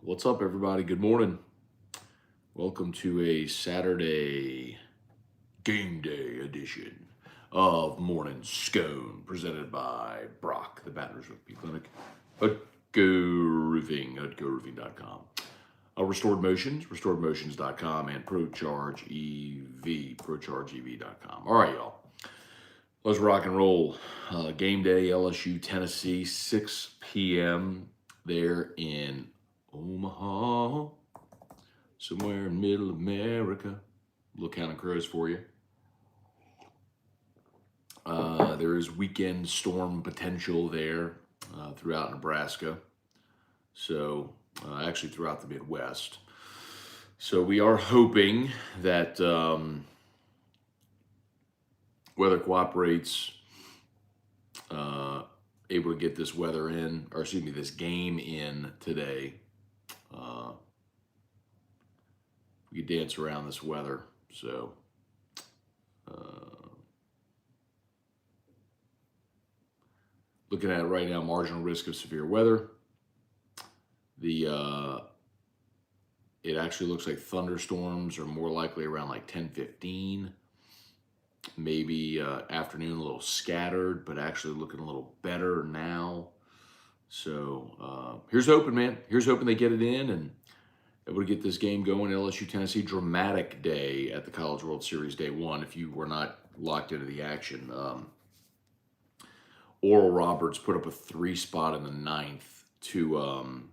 What's up, everybody? Good morning. Welcome to a Saturday game day edition of Morning Scone, presented by Brock, the Baton Rouge Rugby Clinic, at GoRoofing.com. Restored Motions, restoredmotions.com, and ProCharge EV, ProChargeEV.com. All right, y'all. Let's rock and roll. Game day, LSU, Tennessee, 6 p.m. there in Omaha, somewhere in middle America. Little Counting Crows for you. There is weekend storm potential there throughout Nebraska. So actually throughout the Midwest. So we are hoping that weather cooperates, able to get this this game in today. We could dance around this weather. So looking at it right now, marginal risk of severe weather. It actually looks like thunderstorms are more likely around like 10:15. Maybe afternoon a little scattered, but actually looking a little better now. So here's hoping, man. Here's hoping they get it in and able to get this game going. LSU, Tennessee, dramatic day at the College World Series day one. If you were not locked into the action, Oral Roberts put up a 3 spot in the ninth to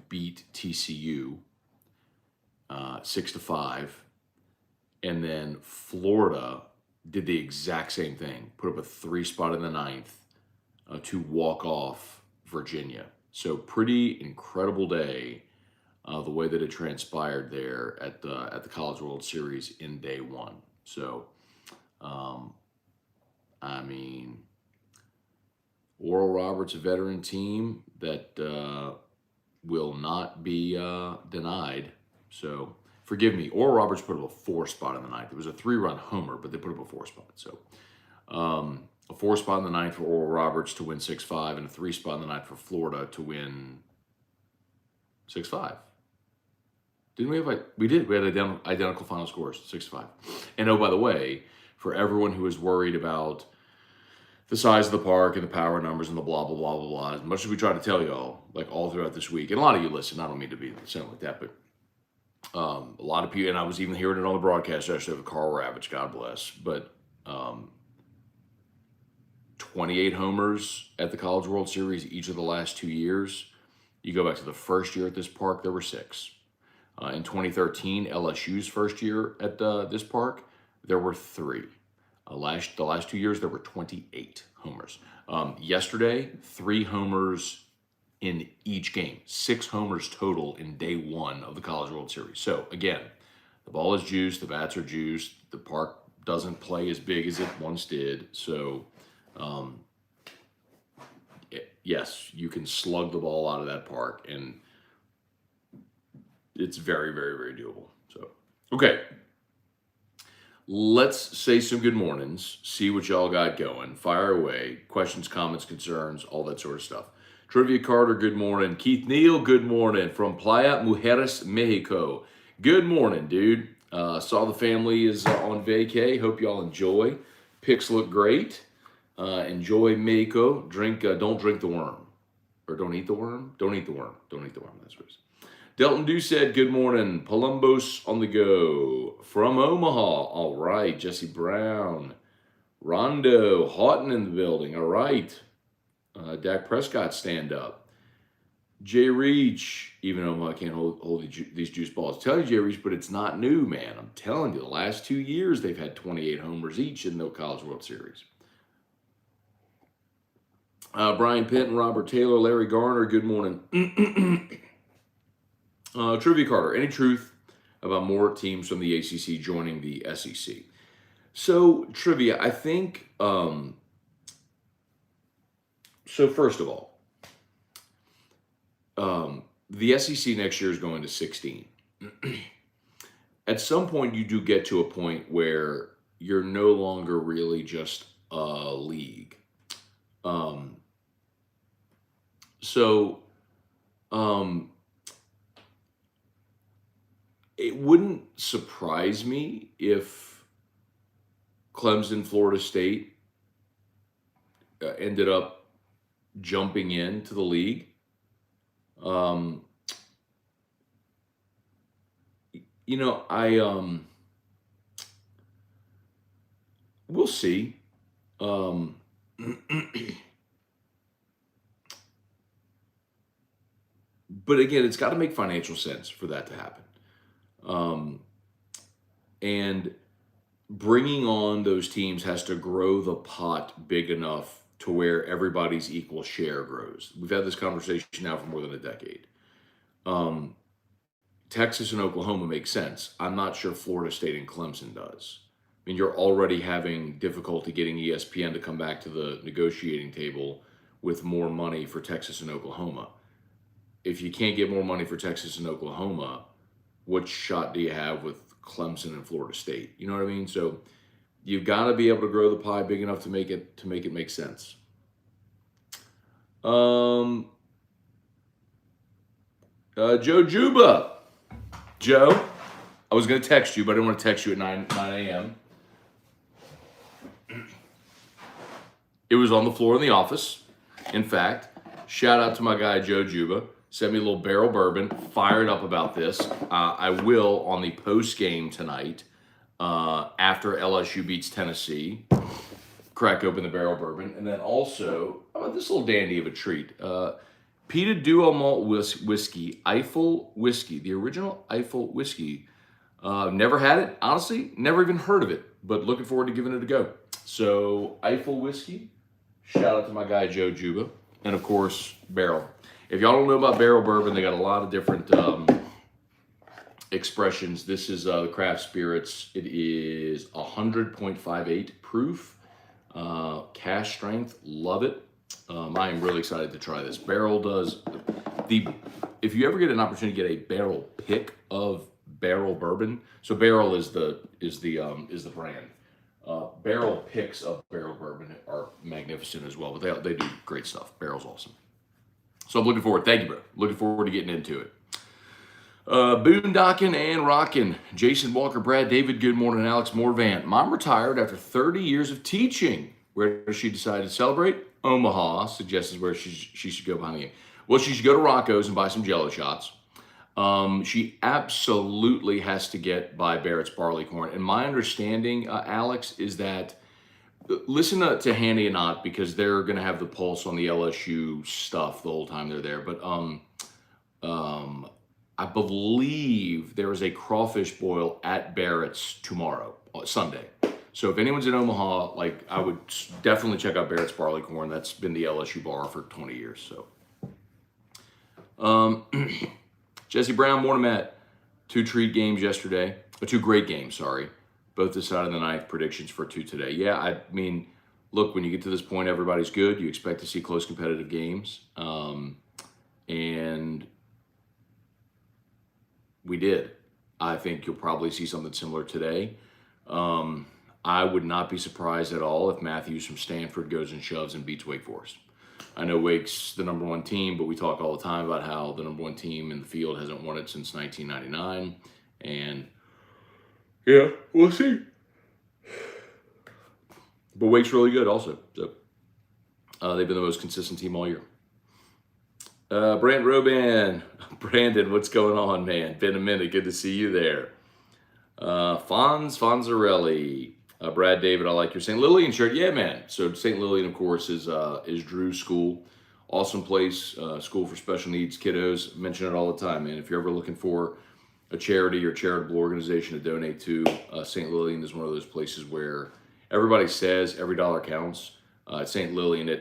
beat TCU 6-5. And then Florida did the exact same thing, put up a 3 spot in the ninth to walk off Virginia. So pretty incredible day, the way that it transpired there at the College World Series in day one. So, Oral Roberts, a veteran team that will not be denied. So, forgive me, Oral Roberts put up a 4 spot in the ninth. It was a 3-run homer, but they put up a 4 spot. So, a 4 spot in the ninth for Oral Roberts to win 6-5, and a 3 spot in the ninth for Florida to win 6-5. Didn't we have we did. We had identical final scores, 6-5. And oh, by the way, for everyone who is worried about the size of the park and the power numbers and the blah, blah, blah, blah, blah, as much as we try to tell y'all, like all throughout this week, and a lot of you listen, I don't mean to be sound like that, but a lot of people, and I was even hearing it on the broadcast yesterday with Carl Ravitch, God bless, but 28 homers at the College World Series each of the last 2 years. You go back to the first year at this park, there were 6. In 2013, LSU's first year at this park, there were 3. The last 2 years, there were 28 homers. Yesterday, 3 homers in each game. 6 homers total in day one of the College World Series. So again, the ball is juiced, the bats are juiced, the park doesn't play as big as it once did. So yes, you can slug the ball out of that park, and it's very, very, very doable. So, okay. Let's say some good mornings, see what y'all got going. Fire away. Questions, comments, concerns, all that sort of stuff. Trivia Carter, good morning. Keith Neal, good morning. From Playa Mujeres, Mexico. Good morning, dude. Saw the family is on vacay. Hope y'all enjoy. Pics look great. Enjoy Mexico. Don't drink the worm. Or don't eat the worm? Don't eat the worm. Don't eat the worm. That's what it is. Delton Dew said, good morning. Columbus on the go. From Omaha. All right. Jesse Brown. Rondo. Houghton in the building. All right. Dak Prescott, stand up. Jay Reach. Even though I can't hold these juice balls. Tell you, Jay Reach, but it's not new, man. I'm telling you, the last 2 years, they've had 28 homers each in the College World Series. Brian Penton, Robert Taylor, Larry Garner, good morning. Trivia Carter, any truth about more teams from the ACC joining the SEC? So, trivia, I think, so first of all, the SEC next year is going to 16. At some point, you do get to a point where you're no longer really just a league. It wouldn't surprise me if Clemson, Florida State ended up jumping into the league. Um, I we'll see. Um, but again, it's got to make financial sense for that to happen. Um, and bringing on those teams has to grow the pot big enough to where everybody's equal share grows. We've had this conversation now for more than a decade. Um, Texas and Oklahoma make sense. I'm not sure Florida State and Clemson does. I mean, you're already having difficulty getting ESPN to come back to the negotiating table with more money for Texas and Oklahoma. If you can't get more money for Texas and Oklahoma, what shot do you have with Clemson and Florida State? You know what I mean? So you've got to be able to grow the pie big enough to make it make sense. Joe Juba. Joe, I was going to text you, but I didn't want to text you at 9 a.m. It was on the floor in the office. In fact, shout out to my guy, Joe Juba. Sent me a little barrel bourbon. Fired up about this. I will, on the post game tonight, after LSU beats Tennessee, crack open the barrel bourbon. And then also, this little dandy of a treat. Peated Duo Malt Whiskey, Eiffel Whiskey, the original Eiffel Whiskey. Never had it, honestly, never even heard of it, but looking forward to giving it a go. So, Eiffel Whiskey, shout out to my guy Joe Juba, and of course, Barrel. If y'all don't know about barrel bourbon, they got a lot of different expressions. This is the craft spirits. It is 100.58 proof, cash strength, love it. I am really excited to try this. Barrel does if you ever get an opportunity to get a barrel pick of barrel bourbon, so Barrel is the brand. Barrel picks of barrel bourbon are magnificent as well, but they do great stuff. Barrel's awesome. So I'm looking forward. Thank you, bro. Looking forward to getting into it. Boondocking and rocking. Jason Walker, Brad David, good morning, Alex Morvant. Mom retired after 30 years of teaching. Where does she decide to celebrate? Omaha suggests where she should go behind the game. Well, she should go to Rocco's and buy some Jell-O shots. She absolutely has to get by Barrett's Barleycorn. And my understanding, Alex, is that listen to Hanny and Ott because they're going to have the pulse on the LSU stuff the whole time they're there. But I believe there is a crawfish boil at Barrett's tomorrow, Sunday. So if anyone's in Omaha, I would definitely check out Barrett's Barleycorn. That's been the LSU bar for 20 years. So, Jesse Brown, morning, Matt. Two great games yesterday. Sorry. Both decided the ninth. Predictions for two today. Yeah, I mean, look, when you get to this point, everybody's good. You expect to see close competitive games. And we did. I think you'll probably see something similar today. I would not be surprised at all if Matthews from Stanford goes and shoves and beats Wake Forest. I know Wake's the number one team, but we talk all the time about how the number one team in the field hasn't won it since 1999. And yeah, we'll see. But Wake's really good also. So they've been the most consistent team all year. Brant Roban. Brandon, what's going on, man? Been a minute. Good to see you there. Fonzarelli. Brad David, I like your St. Lillian shirt. Yeah, man. So St. Lillian, of course, is Drew's school. Awesome place. School for special needs kiddos. Mention it all the time, man. If you're ever looking for a charity or charitable organization to donate to, St. Lillian is one of those places where everybody says every dollar counts. At St. Lillian,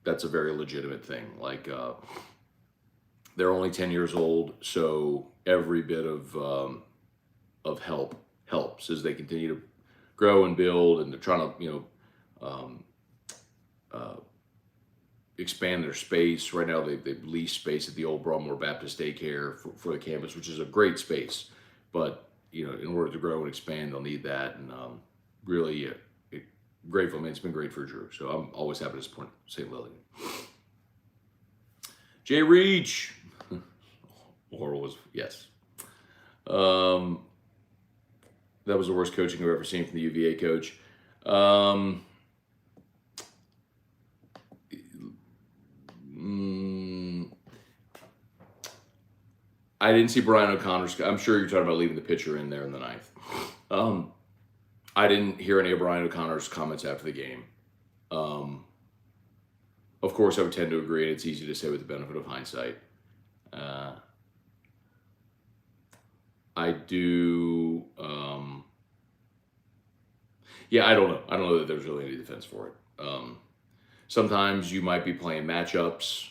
that's a very legitimate thing. They're only 10 years old, so every bit of help helps as they continue to grow and build, and they're trying to expand their space. Right now they've leased space at the old Broadmoor Baptist Daycare for the campus, which is a great space, but in order to grow and expand they'll need that. And really grateful. I mean, it's been great for Drew, so I'm always happy to support St. Lillian. Jay Reach. Oral was, yes. Um, that was the worst coaching I've ever seen from the UVA coach. Um, I didn't see Brian O'Connor's. I'm sure you're talking about leaving the pitcher in there in the ninth. I didn't hear any of Brian O'Connor's comments after the game. Of course, I would tend to agree, and it's easy to say with the benefit of hindsight. I do. Yeah, I don't know. I don't know that there's really any defense for it. Sometimes you might be playing matchups.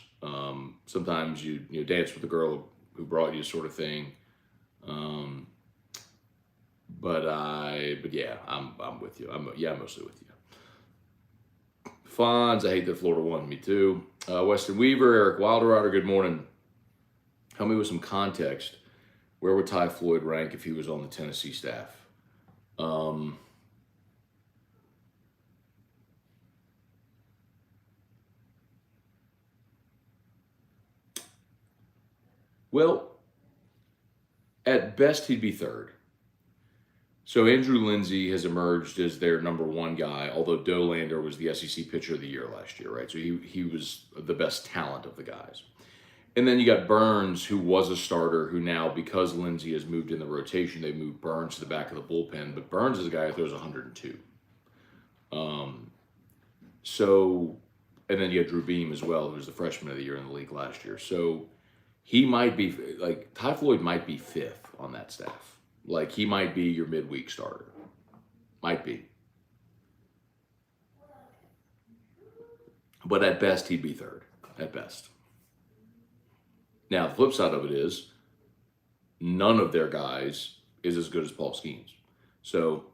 Sometimes you dance with the girl who brought you, sort of thing. But yeah, I'm with you. I'm mostly with you. Fonz, I hate that Florida won. Me too. Weston Weaver, Eric Wilderrider, good morning. Help me with some context. Where would Ty Floyd rank if he was on the Tennessee staff? Well, at best, he'd be third. So Andrew Lindsay has emerged as their number one guy, although Dolander was the SEC Pitcher of the Year last year, right? So he was the best talent of the guys. And then you got Burns, who was a starter, who now, because Lindsay has moved in the rotation, they moved Burns to the back of the bullpen. But Burns is a guy who throws 102. And then you got Drew Beam as well, who was the freshman of the year in the league last year. So he might be, like, Ty Floyd might be fifth on that staff. Like, he might be your midweek starter. Might be. But at best, he'd be third. At best. Now, the flip side of it is none of their guys is as good as Paul Skeens. So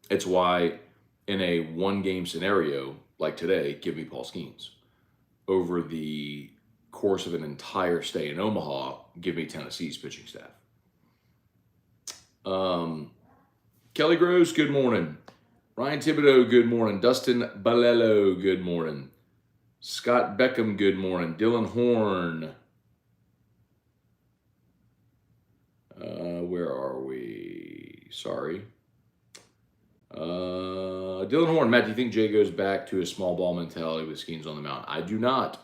it's why in a one-game scenario like today, give me Paul Skeens. Over the course of an entire stay in Omaha, give me Tennessee's pitching staff. Kelly Gross, good morning. Ryan Thibodeau, good morning. Dustin Balello, good morning. Scott Beckham, good morning. Dylan Horn. Where are we? Sorry. Dylan Horn, Matt, do you think Jay goes back to his small ball mentality with Skeens on the mound? I do not.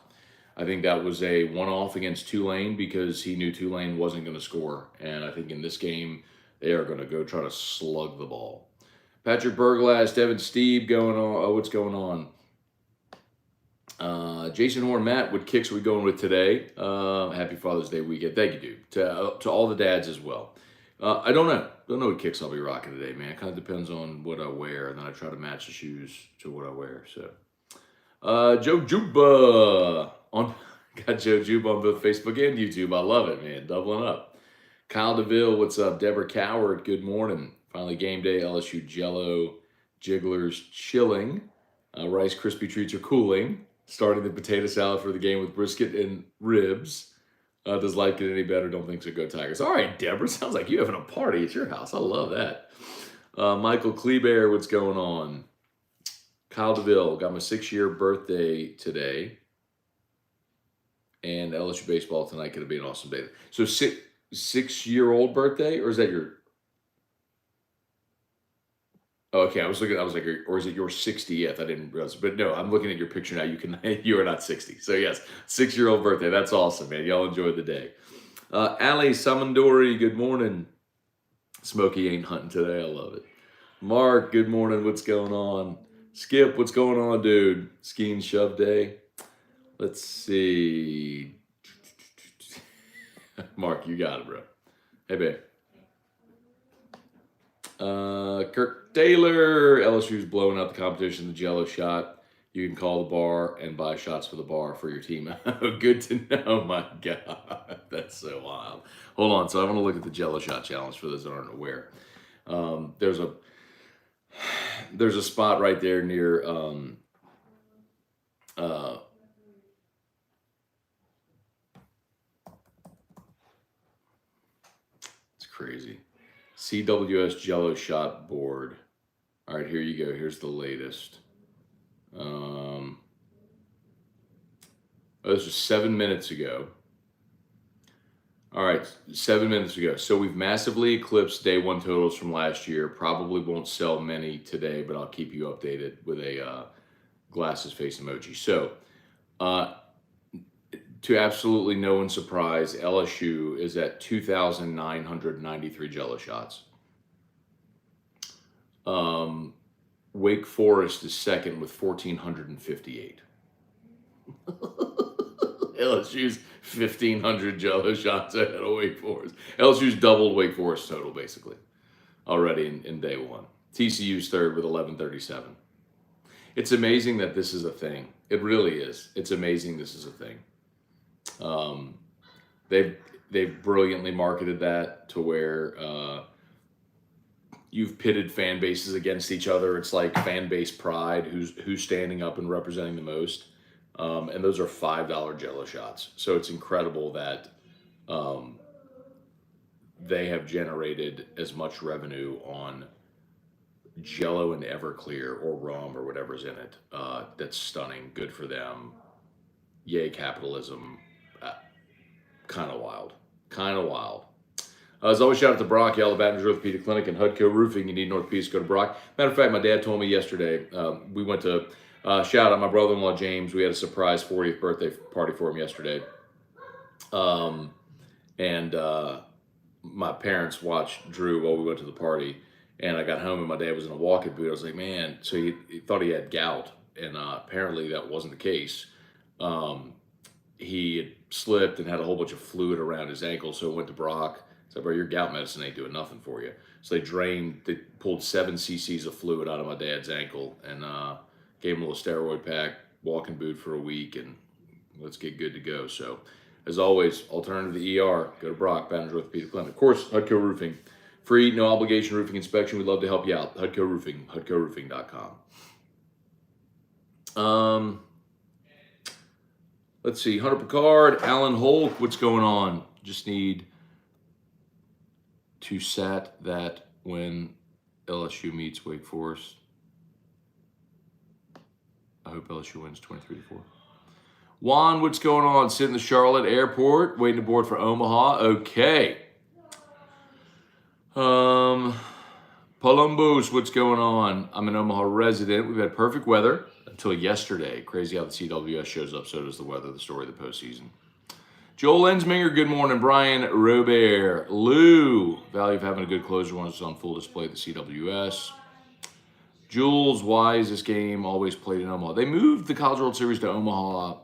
I think that was a one-off against Tulane because he knew Tulane wasn't going to score. And I think in this game, they are going to go try to slug the ball. Patrick Berglass, Devin Steve going on. What's going on? Jason Horn, Matt, what kicks are we going with today? Happy Father's Day weekend. Thank you, dude. To all the dads as well. I don't know. Don't know what kicks I'll be rocking today, man. It kind of depends on what I wear, and then I try to match the shoes to what I wear. So, Joe Juba got Joe Juba on both Facebook and YouTube. I love it, man. Doubling up. Kyle DeVille, what's up? Deborah Coward, good morning. Finally game day. LSU Jell-O jigglers chilling. Rice Krispie treats are cooling. Starting the potato salad for the game with brisket and ribs. Does life get any better? Don't think so. Go Tigers. All right, Deborah. Sounds like you having a party at your house. I love that. Michael Kleber, what's going on? Kyle DeVille, got my 6-year birthday today. And LSU baseball tonight going to be an awesome day. So 6-year-old birthday, or is that your? Oh, okay, I was like, or is it your 60th? I didn't realize, but no, I'm looking at your picture now. You are not 60. So yes, 6-year-old birthday. That's awesome, man. Y'all enjoy the day. Ali Samandori, good morning. Smokey ain't hunting today. I love it. Mark, good morning. What's going on? Skip, what's going on, dude? Skiing shove day. Let's see. Mark, you got it, bro. Hey, babe. Kirk Taylor, LSU's blowing out the competition, the Jell-O shot. You can call the bar and buy shots for the bar for your team. Good to know, my God. That's so wild. Hold on. So I want to look at the Jell-O shot challenge for those that aren't aware. There's a spot right there near it's crazy. CWS Jell-O shot board. All right, here you go. Here's the latest. This was 7 minutes ago. All right, 7 minutes ago. So we've massively eclipsed day one totals from last year. Probably won't sell many today, but I'll keep you updated with a glasses face emoji. So, to absolutely no one's surprise, LSU is at 2,993 Jell-O shots. Wake Forest is second with 1,458. LSU's 1,500 Jell-O shots ahead of Wake Forest. LSU's doubled Wake Forest total, basically, already in day one. TCU's third with 1,137. It's amazing that this is a thing. It really is. It's amazing this is a thing. They've brilliantly marketed that to where you've pitted fan bases against each other. It's like fan base pride, who's standing up and representing the most. And those are $5 Jell-O shots. So it's incredible that they have generated as much revenue on Jell-O and Everclear or rum or whatever's in it. That's stunning. Good for them. Yay, capitalism. Kind of wild. Kind of wild. As always, shout out to Brock, Yellow Baton Rouge Orthopedic Clinic, and Hudco Roofing. You need an orthopedist, go to Brock. Matter of fact, my dad told me yesterday, we went to shout out my brother-in-law, James. We had a surprise 40th birthday party for him yesterday. And my parents watched Drew while we went to the party. And I got home and my dad was in a walking boot. I was like, man, so he thought he had gout. And apparently that wasn't the case. He had slipped and had a whole bunch of fluid around his ankle. So I went to Brock. I said, bro, your gout medicine ain't doing nothing for you. So they pulled 7 cc's of fluid out of my dad's ankle and gave him a little steroid pack, walking boot for a week, and let's get good to go. So as always, alternative to the ER, go to Brock, Baton Rouge Orthopedic Clinic. Of course, Hudco Roofing. Free, no obligation roofing inspection. We'd love to help you out. Hudco Roofing, hudcoroofing.com. Let's see. Hunter Picard, Alan Holk, what's going on? Just need to sat that when LSU meets Wake Forest. I hope LSU wins 23-4. Juan, what's going on? Sitting in the Charlotte airport, waiting to board for Omaha. Okay. Columbus, what's going on? I'm an Omaha resident. We've had perfect weather until yesterday. Crazy how the CWS shows up, so does the weather, the story of the postseason. Joel Ensminger, good morning. Brian Robert. Lou, value of having a good closer when it's on full display at the CWS. Jules, why is this game always played in Omaha? They moved the College World Series to Omaha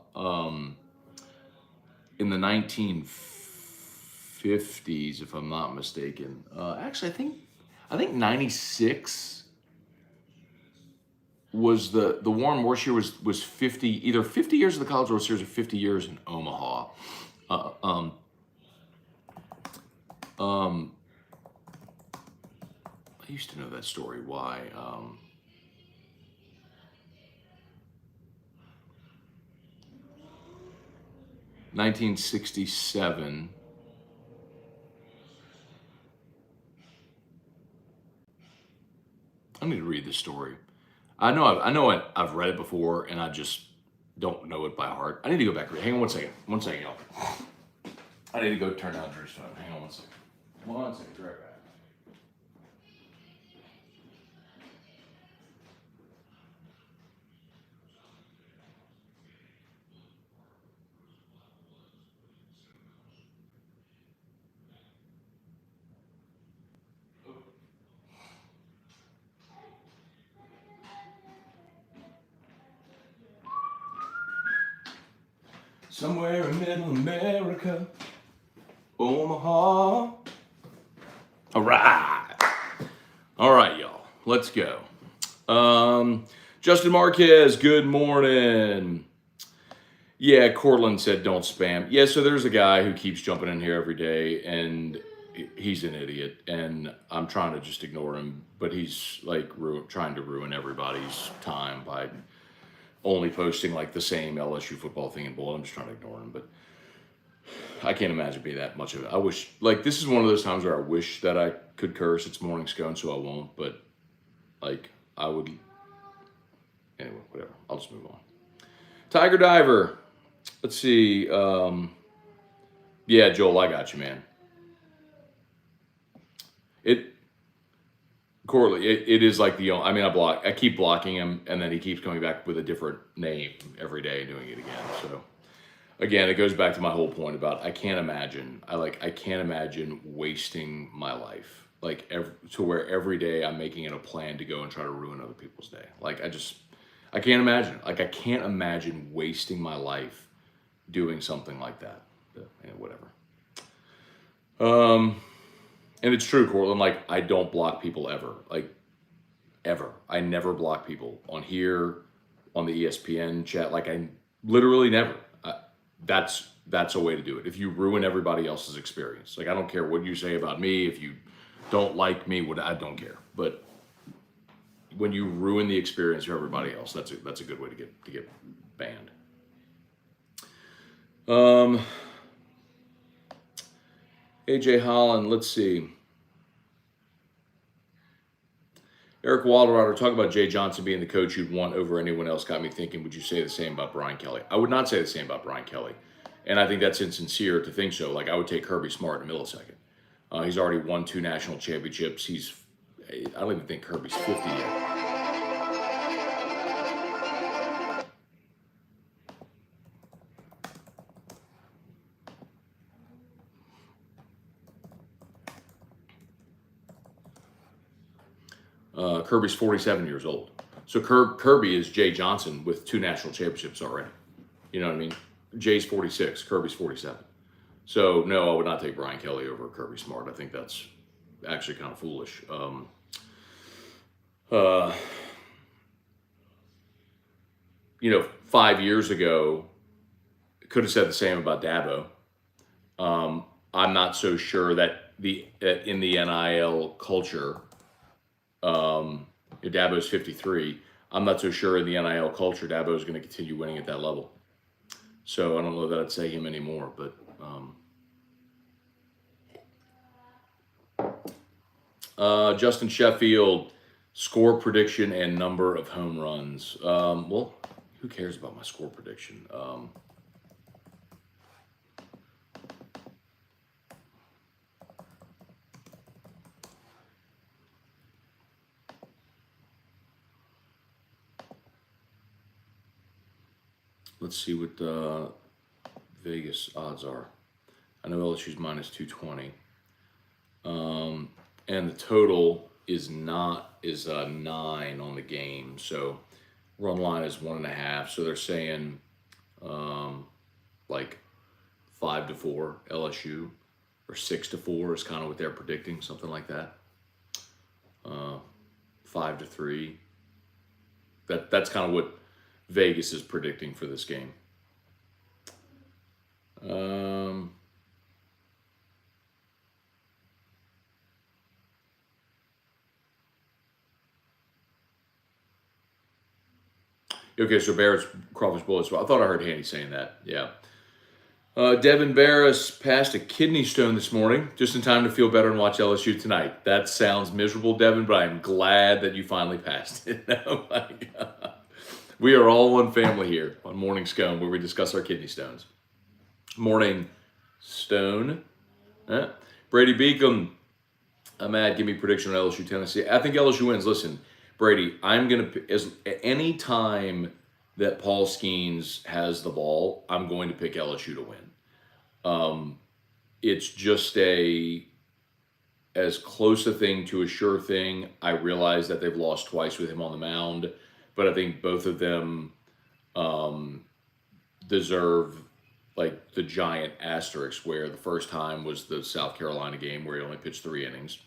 in the 1950s, if I'm not mistaken. Actually, I think 96 was the Warren Morse year was 50, either 50 years of the College World Series or 50 years in Omaha. I used to know that story. Why? 1967. I need to read this story. I know I've read it before, and I just don't know it by heart. I need to go back. Hang on 1 second. 1 second, y'all. I need to go turn down Drew's phone. Hang on 1 second. 1 second. Be right back. Somewhere in middle America, Omaha. All right, y'all. Let's go. Justin Marquez, good morning. Yeah, Cortland said don't spam. Yeah, so there's a guy who keeps jumping in here every day, and he's an idiot, and I'm trying to just ignore him, but he's like trying to ruin everybody's time by only posting like the same LSU football thing in bold. I'm just trying to ignore him, but I can't imagine being that much of it. I wish, like, this is one of those times where I wish that I could curse. It's morning scone, so I won't, but like I would. Anyway, whatever. I'll just move on. Tiger Diver. Let's see. Yeah, Joel, I got you, man. It Corley, it is like I mean, I keep blocking him, and then he keeps coming back with a different name every day and doing it again. So again, it goes back to my whole point about I can't imagine wasting my life to where every day I'm making it a plan to go and try to ruin other people's day. I can't imagine. I can't imagine wasting my life doing something like that. But, whatever. And it's true, Cortland. Like, I don't block people ever. Like, ever. I never block people on here, on the ESPN chat. Like, I literally never. That's a way to do it. If you ruin everybody else's experience, like, I don't care what you say about me. If you don't like me, I don't care. But when you ruin the experience for everybody else, that's a good way to get banned. AJ Holland, let's see. Eric Waldrider, talk about Jay Johnson being the coach you'd want over anyone else. Got me thinking, would you say the same about Brian Kelly? I would not say the same about Brian Kelly. And I think that's insincere to think so. Like, I would take Kirby Smart in a millisecond. He's already won 2 national championships. I don't even think Kirby's 50 yet. Kirby's 47 years old. So Kirby is Jay Johnson with 2 national championships already. You know what I mean? Jay's 46, Kirby's 47. So no, I would not take Brian Kelly over Kirby Smart. I think that's actually kind of foolish. 5 years ago, could have said the same about Dabo. I'm not so sure that in the NIL culture, Dabo's 53. I'm not so sure in the NIL culture Dabo is going to continue winning at that level. So I don't know that I'd say him anymore. But Justin Sheffield, score prediction and number of home runs. Well, who cares about my score prediction? Let's see what Vegas odds are. I know LSU's minus 220. And the total is 9 on the game. So run line is 1.5. So they're saying like 5-4 LSU, or 6-4 is kind of what they're predicting, something like that. 5-3. That's kind of what Vegas is predicting for this game. Okay, so Barrett's crawfish bullets. Well, I thought I heard Handy saying that. Yeah. Devin Barris passed a kidney stone this morning, just in time to feel better and watch LSU tonight. That sounds miserable, Devin, but I'm glad that you finally passed it. Oh my God. We are all one family here on Morning Scone, where we discuss our kidney stones. Morning Stone. Brady Beacom. Mad, give me prediction on LSU Tennessee. I think LSU wins. Listen, Brady, I'm going to, any time that Paul Skeens has the ball, I'm going to pick LSU to win. It's just as close a thing to a sure thing. I realize that they've lost twice with him on the mound, but I think both of them deserve like the giant asterisk, where the first time was the South Carolina game where he only pitched 3 innings.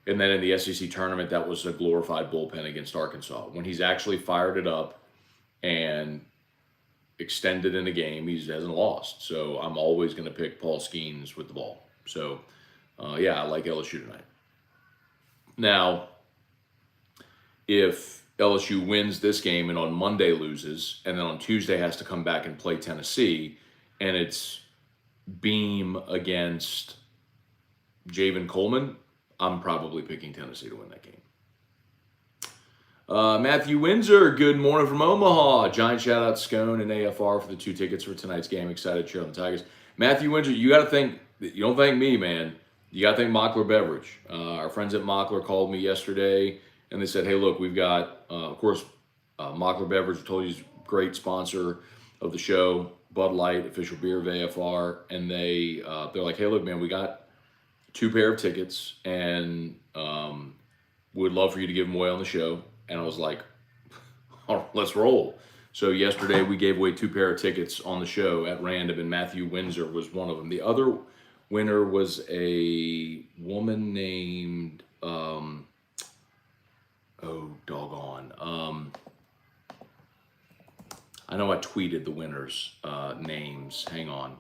And then in the SEC tournament, that was a glorified bullpen against Arkansas. When he's actually fired it up and extended in a game, he hasn't lost. So I'm always going to pick Paul Skeens with the ball. So, I like LSU tonight. Now, if LSU wins this game and on Monday loses, and then on Tuesday has to come back and play Tennessee, and it's Beam against Javen Coleman, I'm probably picking Tennessee to win that game. Matthew Windsor, good morning from Omaha. Giant shout out to Scone and AFR for the 2 tickets for tonight's game. Excited to cheer on the Tigers. Matthew Windsor, you got to thank, you don't thank me, man. You got to thank Mockler Beverage. Our friends at Mockler called me yesterday and they said, hey, look, we've got, of course, Mockler Beverage, I told you, is a great sponsor of the show, Bud Light, official beer of AFR. And they're like, hey, look, man, we got 2 pair of tickets and would love for you to give them away on the show. And I was like, all right, let's roll. So yesterday we gave away 2 pair of tickets on the show at random, and Matthew Windsor was one of them. The other winner was a woman named, oh, doggone. I know I tweeted the winners' names. Hang on.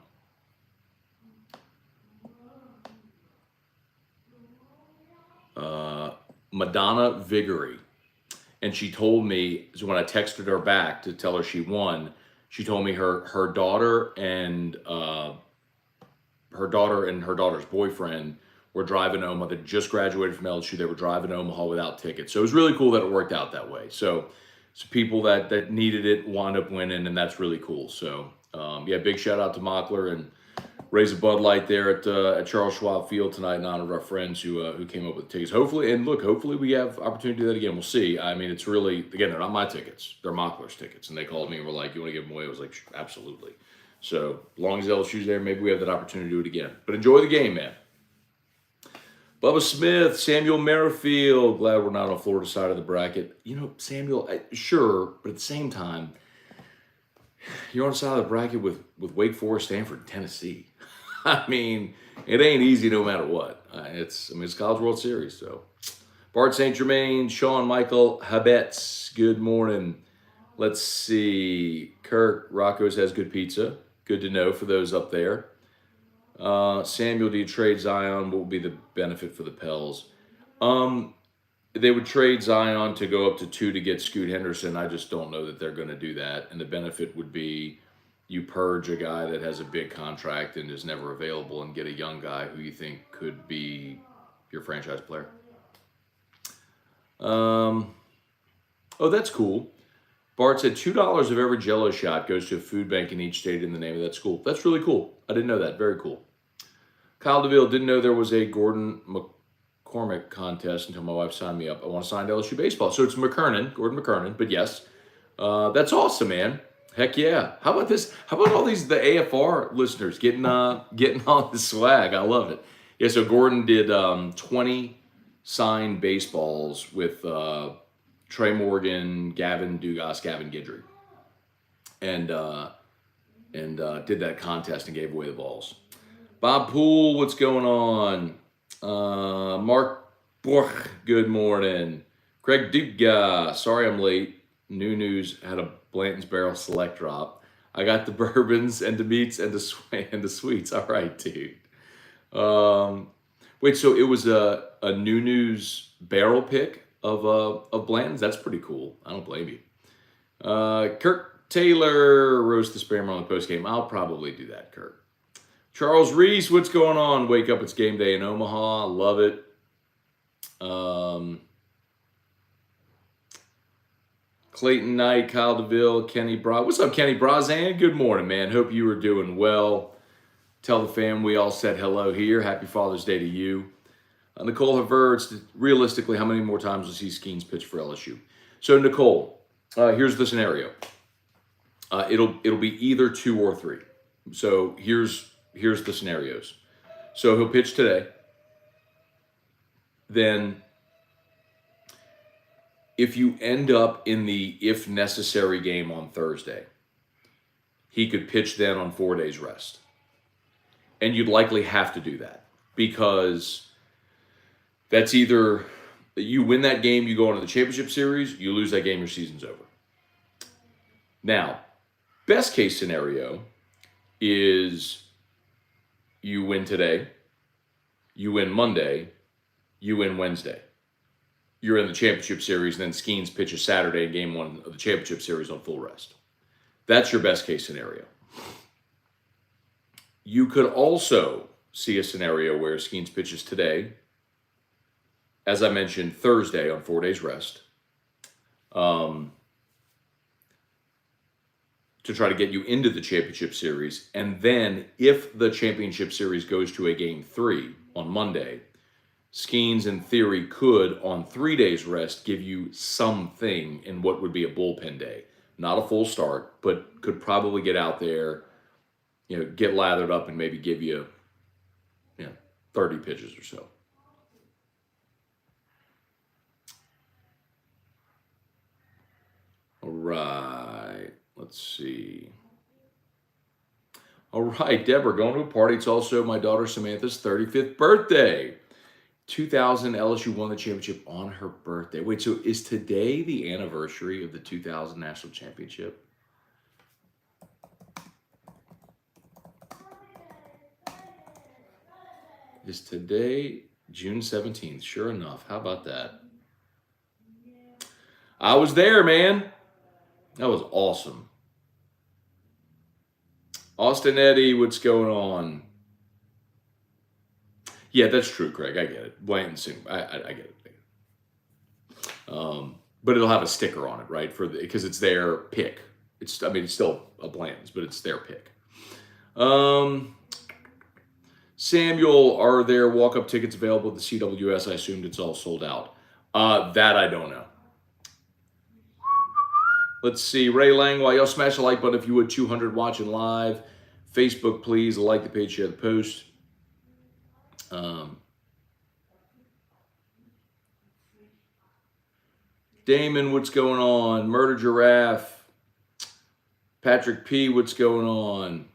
Madonna Viggory. And she told me, so when I texted her back to tell her she won, she told me her daughter and her daughter's boyfriend were driving to Omaha. They just graduated from LSU. They were driving to Omaha without tickets. So it was really cool that it worked out that way. So people that needed it wound up winning, and that's really cool. So yeah, big shout out to Mockler, and raise a Bud Light there at Charles Schwab Field tonight in honor of our friends who came up with the tickets. Hopefully we have opportunity to do that again. We'll see. I mean, it's really, again, they're not my tickets. They're Mockler's tickets. And they called me and were like, you want to give them away? I was like, absolutely. So as long as LSU's there, maybe we have that opportunity to do it again. But enjoy the game, man. Bubba Smith, Samuel Merrifield. Glad we're not on Florida side of the bracket. You know, Samuel, sure, but at the same time, you're on the side of the bracket with Wake Forest, Stanford, and Tennessee. I mean, it ain't easy no matter what. It's College World Series. So, Bart St. Germain, Sean Michael Habetz, good morning. Let's see. Kirk, Rocco's has good pizza. Good to know for those up there. Samuel, do you trade Zion? What would be the benefit for the Pels? They would trade Zion to go up to 2 to get Scoot Henderson. I just don't know that they're going to do that. And the benefit would be you purge a guy that has a big contract and is never available and get a young guy who you think could be your franchise player. Oh, that's cool. Bart said $2 of every Jell-O shot goes to a food bank in each state in the name of that school. That's really cool. I didn't know that. Very cool. Kyle DeVille, didn't know there was a Gordon McCormick contest until my wife signed me up. I want to sign to LSU baseball. So it's Gordon McKernan, but yes. That's awesome, man. Heck yeah. How about this? How about all the AFR listeners getting on the swag? I love it. Yeah, so Gordon did 20 signed baseballs with Trey Morgan, Gavin Dugas, Gavin Guidry. And did that contest and gave away the balls. Bob Poole, what's going on? Mark Borch, good morning. Craig Duga, sorry I'm late. New news had a Blanton's Barrel Select drop. I got the bourbons and the meats and the sweets. All right, dude. Wait, so it was a New News barrel pick of Blanton's? That's pretty cool. I don't blame you. Kirk Taylor roast the spammer on the post game. I'll probably do that, Kirk. Charles Reese, what's going on? Wake up, it's game day in Omaha. Love it. Clayton Knight, Kyle DeVille, Kenny Bra. What's up, Kenny Brazan? Good morning, man. Hope you are doing well. Tell the fam we all said hello here. Happy Father's Day to you. Nicole Havertz, realistically, how many more times will see Skeens pitch for LSU? So, Nicole, here's the scenario. It'll be either 2 or 3. So here's the scenarios. So he'll pitch today. Then if you end up in the if necessary game on Thursday, he could pitch then on 4 days rest. And you'd likely have to do that because that's either you win that game, you go into the championship series, you lose that game, your season's over. Now, best case scenario is you win today, you win Monday, you win Wednesday. You're in the championship series, and then Skeens pitches Saturday in game 1 of the championship series on full rest. That's your best case scenario. You could also see a scenario where Skeens pitches today, as I mentioned, Thursday on 4 days rest. to try to get you into the championship series. And then if the championship series goes to a game 3 on Monday, Skeens in theory could, on 3 days rest, give you something in what would be a bullpen day. Not a full start, but could probably get out there, get lathered up and maybe give you, 30 pitches or so. All right, let's see. All right, Deborah, going to a party. It's also my daughter Samantha's 35th birthday. 2000 LSU won the championship on her birthday. Wait, so is today the anniversary of the 2000 national championship? Is today June 17th? Sure enough. How about that? I was there, man. That was awesome. Austin Eddy, what's going on? Yeah, that's true, Craig. I get it. Blanton soon. I get it. But it'll have a sticker on it, right? Because it's their pick. It's still a Blanton's, but it's their pick. Samuel, are there walk-up tickets available at the CWS? I assumed it's all sold out. That I don't know. Let's see. Ray Langway, y'all smash the like button if you would. 200 watching live. Facebook, please. Like the page, share the post. Damon, what's going on? Murder Giraffe. Patrick P, what's going on?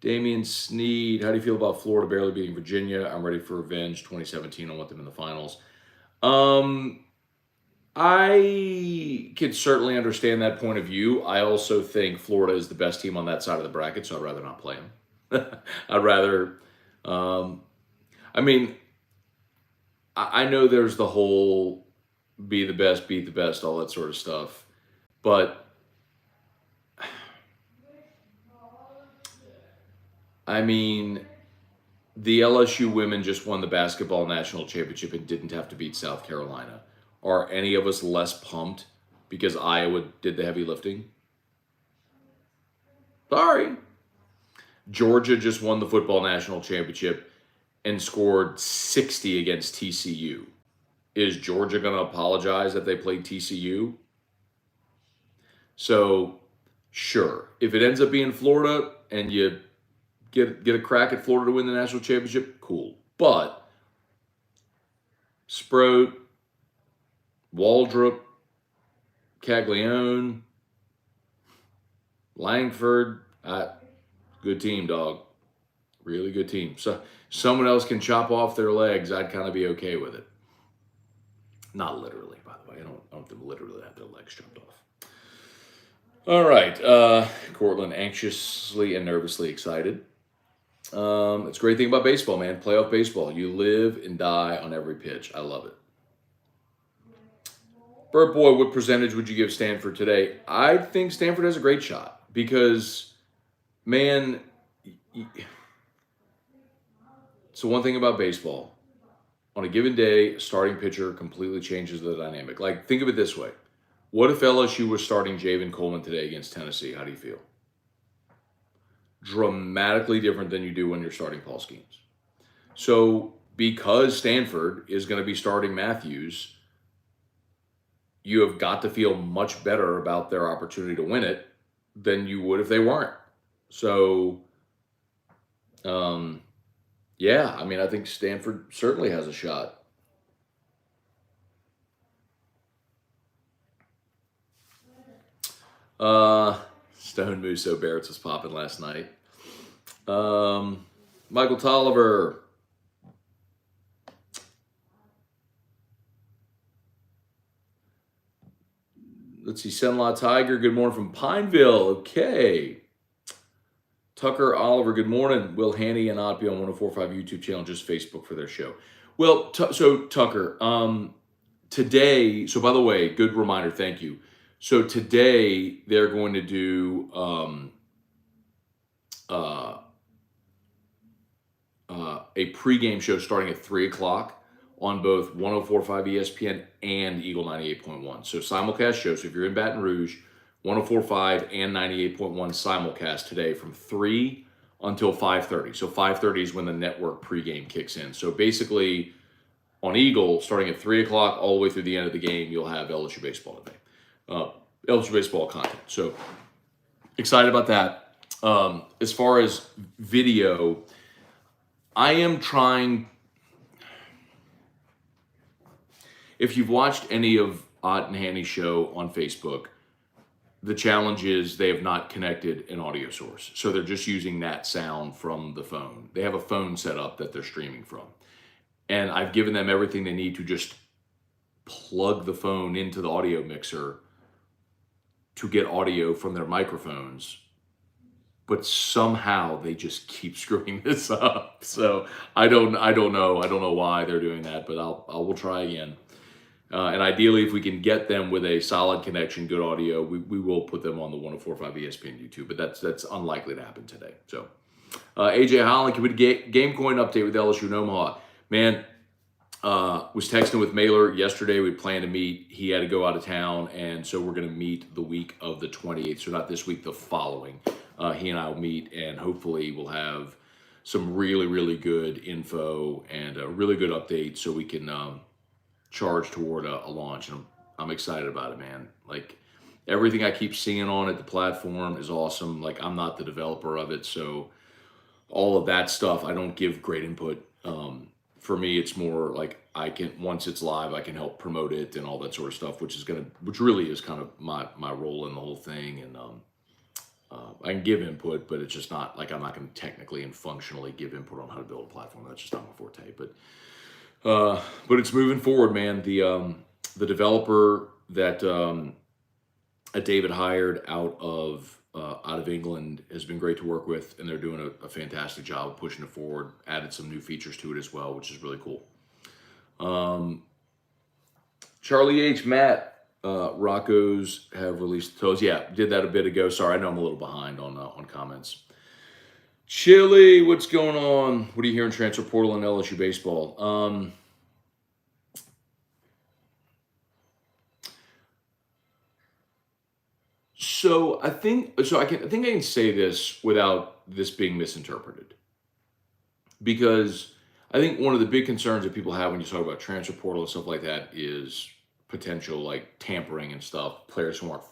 Damian Sneed, how do you feel about Florida barely beating Virginia? I'm ready for revenge. 2017, I want them in the finals. I could certainly understand that point of view. I also think Florida is the best team on that side of the bracket, so I'd rather not play them. I'd rather, I know there's the whole be the best, beat the best, all that sort of stuff. But the LSU women just won the basketball national championship and didn't have to beat South Carolina. Are any of us less pumped because Iowa did the heavy lifting? Sorry. Georgia just won the football national championship and scored 60 against TCU. Is Georgia going to apologize that they played TCU? So, sure. If it ends up being Florida and you get a crack at Florida to win the national championship, cool. But Sproat, Waldrop, Caglione, Langford, good team, dog. Really good team. So someone else can chop off their legs, I'd kind of be okay with it. Not literally, by the way. I don't want them to literally have their legs chopped off. All right. Cortland, anxiously and nervously excited. It's a great thing about baseball, man. Playoff baseball. You live and die on every pitch. I love it. Burt Boy, what percentage would you give Stanford today? I think Stanford has a great shot because, man, so one thing about baseball, on a given day, a starting pitcher completely changes the dynamic. Like, think of it this way. What if LSU was starting Javen Coleman today against Tennessee? How do you feel? Dramatically different than you do when you're starting Paul Skeens. So because Stanford is going to be starting Matthews, you have got to feel much better about their opportunity to win it than you would if they weren't. So, yeah, I think Stanford certainly has a shot. Stone Musso Barrett's was popping last night. Michael Tolliver. Let's see, Senla Tiger, good morning from Pineville. Okay. Tucker Oliver, good morning. Will Hanny and Oddby on 104.5 YouTube channel, just Facebook for their show. Well, so Tucker, today, so by the way, good reminder, thank you. So today they're going to do a pregame show starting at 3 o'clock on both 104.5 ESPN and Eagle 98.1. So simulcast show. So if you're in Baton Rouge, 104.5 and 98.1 simulcast today from 3 until 5:30. So 5:30 is when the network pregame kicks in. So basically, on Eagle, starting at 3 o'clock all the way through the end of the game, you'll have LSU baseball today. LSU baseball content. So excited about that. As far as video, I am trying. If you've watched any of Ott and Hanny's show on Facebook, the challenge is they have not connected an audio source. So they're just using that sound from the phone. They have a phone set up that they're streaming from. And I've given them everything they need to just plug the phone into the audio mixer to get audio from their microphones. But somehow they just keep screwing this up. So I don't know. I don't know why they're doing that, but we'll try again. And ideally, if we can get them with a solid connection, good audio, we will put them on the 104.5 ESPN YouTube, but that's unlikely to happen today. So, AJ Holland, can we get game coin update with LSU and Omaha? Man, was texting with Mailer yesterday. We planned to meet. He had to go out of town, and so we're going to meet the week of the 28th. So not this week, the following. He and I will meet, and hopefully we'll have some really, really good info and a really good update so we can charge toward a launch. And I'm excited about it, man. Like, everything I keep seeing on it, the platform is awesome. Like, I'm not the developer of it, so all of that stuff, I don't give great input. For me, it's more like I can, once it's live, I can help promote it and all that sort of stuff, which really is kind of my role in the whole thing. And I can give input, but it's just not like I'm not going to technically and functionally give input on how to build a platform. That's just not my forte. But it's moving forward, man. The developer that David hired out of England has been great to work with, and they're doing a fantastic job of pushing it forward. Added some new features to it as well, which is really cool. Charlie H. Matt, Rocco's have released toes. Yeah, did that a bit ago. Sorry, I know I'm a little behind on comments. Chili, what's going on? What are you hearing transfer portal and LSU baseball? So I think I can say this without this being misinterpreted, because I think one of the big concerns that people have when you talk about transfer portal and stuff like that is potential like tampering and stuff, players who aren't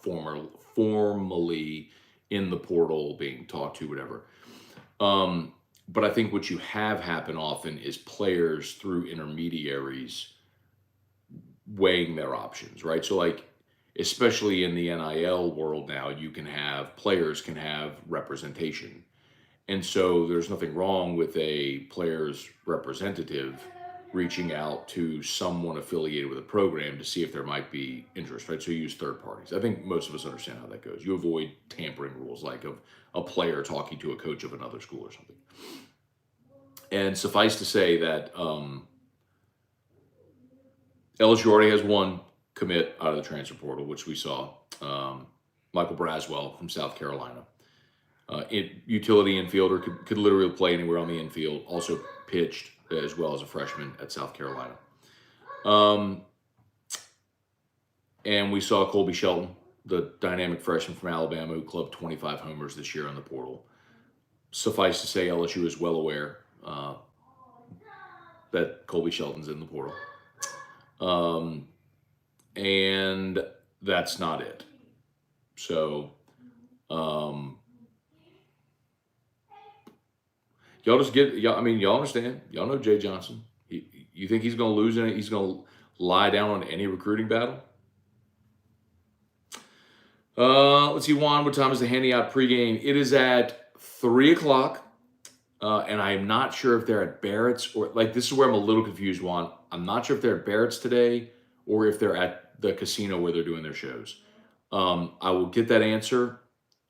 formally in the portal being talked to, whatever. But I think what you have happen often is players through intermediaries weighing their options, right? So like, especially in the NIL world now, players can have representation. And so there's nothing wrong with a player's representative reaching out to someone affiliated with a program to see if there might be interest, right? So you use third parties. I think most of us understand how that goes. You avoid tampering rules like of a player talking to a coach of another school or something. And suffice to say that LSU already has one commit out of the transfer portal, which we saw, Michael Braswell from South Carolina. Utility infielder, could literally play anywhere on the infield. Also pitched as well as a freshman at South Carolina. And we saw Colby Shelton, the dynamic freshman from Alabama who clubbed 25 homers this year on the portal. Suffice to say, LSU is well aware that Colby Shelton's in the portal. And that's not it. So, y'all understand. Y'all know Jay Johnson. You think he's going to lose he's going to lie down on any recruiting battle? Let's see, Juan, what time is the handing out pregame? It is at 3 o'clock. And I'm not sure if they're at Barrett's or this is where I'm a little confused, Juan. I'm not sure if they're at Barrett's today or if they're at the casino where they're doing their shows. I will get that answer.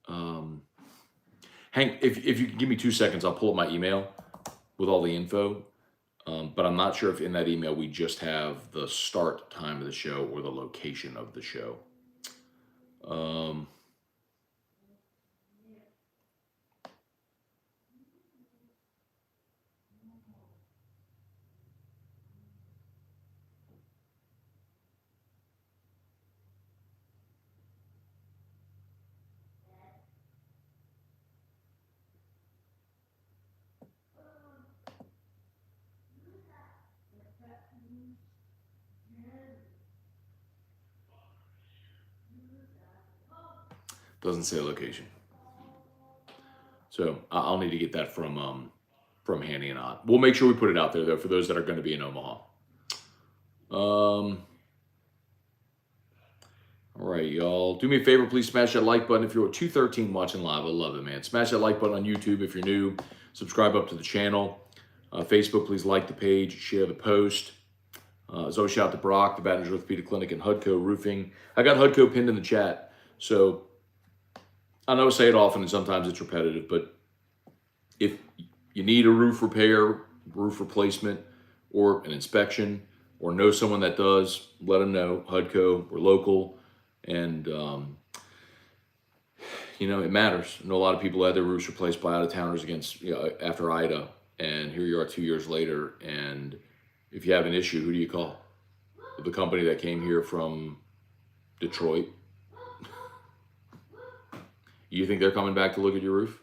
Hank, if you can give me 2 seconds, I'll pull up my email with all the info. But I'm not sure if in that email we just have the start time of the show or the location of the show. Doesn't say location. So I'll need to get that from Hanny and Ott. We'll make sure we put it out there though for those that are going to be in Omaha. All right, y'all. Do me a favor, please smash that like button if you're at 213 watching live. I love it, man. Smash that like button on YouTube if you're new. Subscribe up to the channel. Facebook, please like the page, share the post. As always, shout out to Brock, the Baton Rouge Orthopedic Clinic, and Hudco Roofing. I got Hudco pinned in the chat, so I know I say it often and sometimes it's repetitive, but if you need a roof repair, roof replacement, or an inspection, or know someone that does, let them know. Hudco, we're local, and you know, it matters. I know a lot of people had their roofs replaced by out-of-towners after Ida, and here you are 2 years later, and if you have an issue, who do you call? The company that came here from Detroit. You think they're coming back to look at your roof?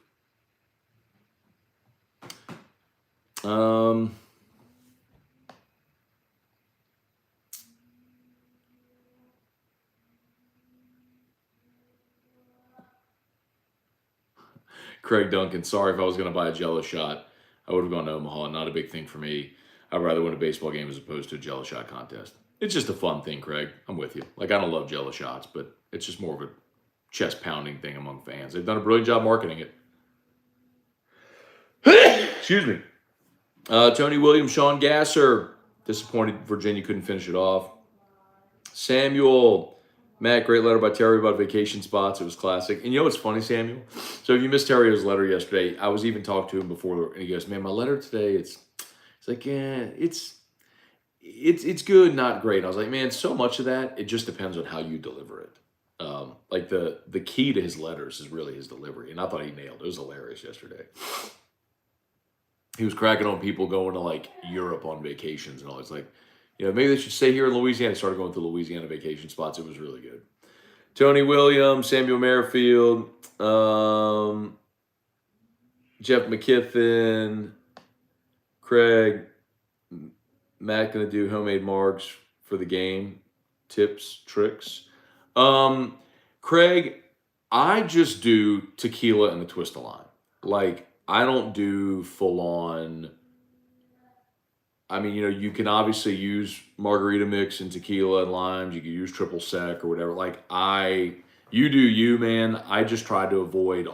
Craig Duncan, sorry if I was going to buy a Jell-O shot. I would have gone to Omaha. Not a big thing for me. I'd rather win a baseball game as opposed to a Jell-O shot contest. It's just a fun thing, Craig. I'm with you. Like, I don't love Jell-O shots, but it's just more of a chest-pounding thing among fans. They've done a brilliant job marketing it. Excuse me. Tony Williams, Sean Gasser. Disappointed Virginia couldn't finish it off. Samuel. Matt, great letter by Terry about vacation spots. It was classic. And you know what's funny, Samuel? So if you missed Terry's letter yesterday, I was even talking to him before, and he goes, man, my letter today, it's like, yeah, it's good, not great. And I was like, man, so much of that, it just depends on how you deliver it. Like the key to his letters is really his delivery. And I thought he nailed it. It was hilarious yesterday. He was cracking on people going to like Europe on vacations and all. It's like, you know, maybe they should stay here in Louisiana. Started going to Louisiana vacation spots. It was really good. Tony Williams, Samuel Merrifield, Jeff McKiffin, Craig, Matt going to do homemade margs for the game. Tips, tricks. Craig, I just do tequila and the twist of lime. Like, I don't do full on. I mean, you know, you can obviously use margarita mix and tequila and limes. You can use triple sec or whatever. Like, you do you, man. I just try to avoid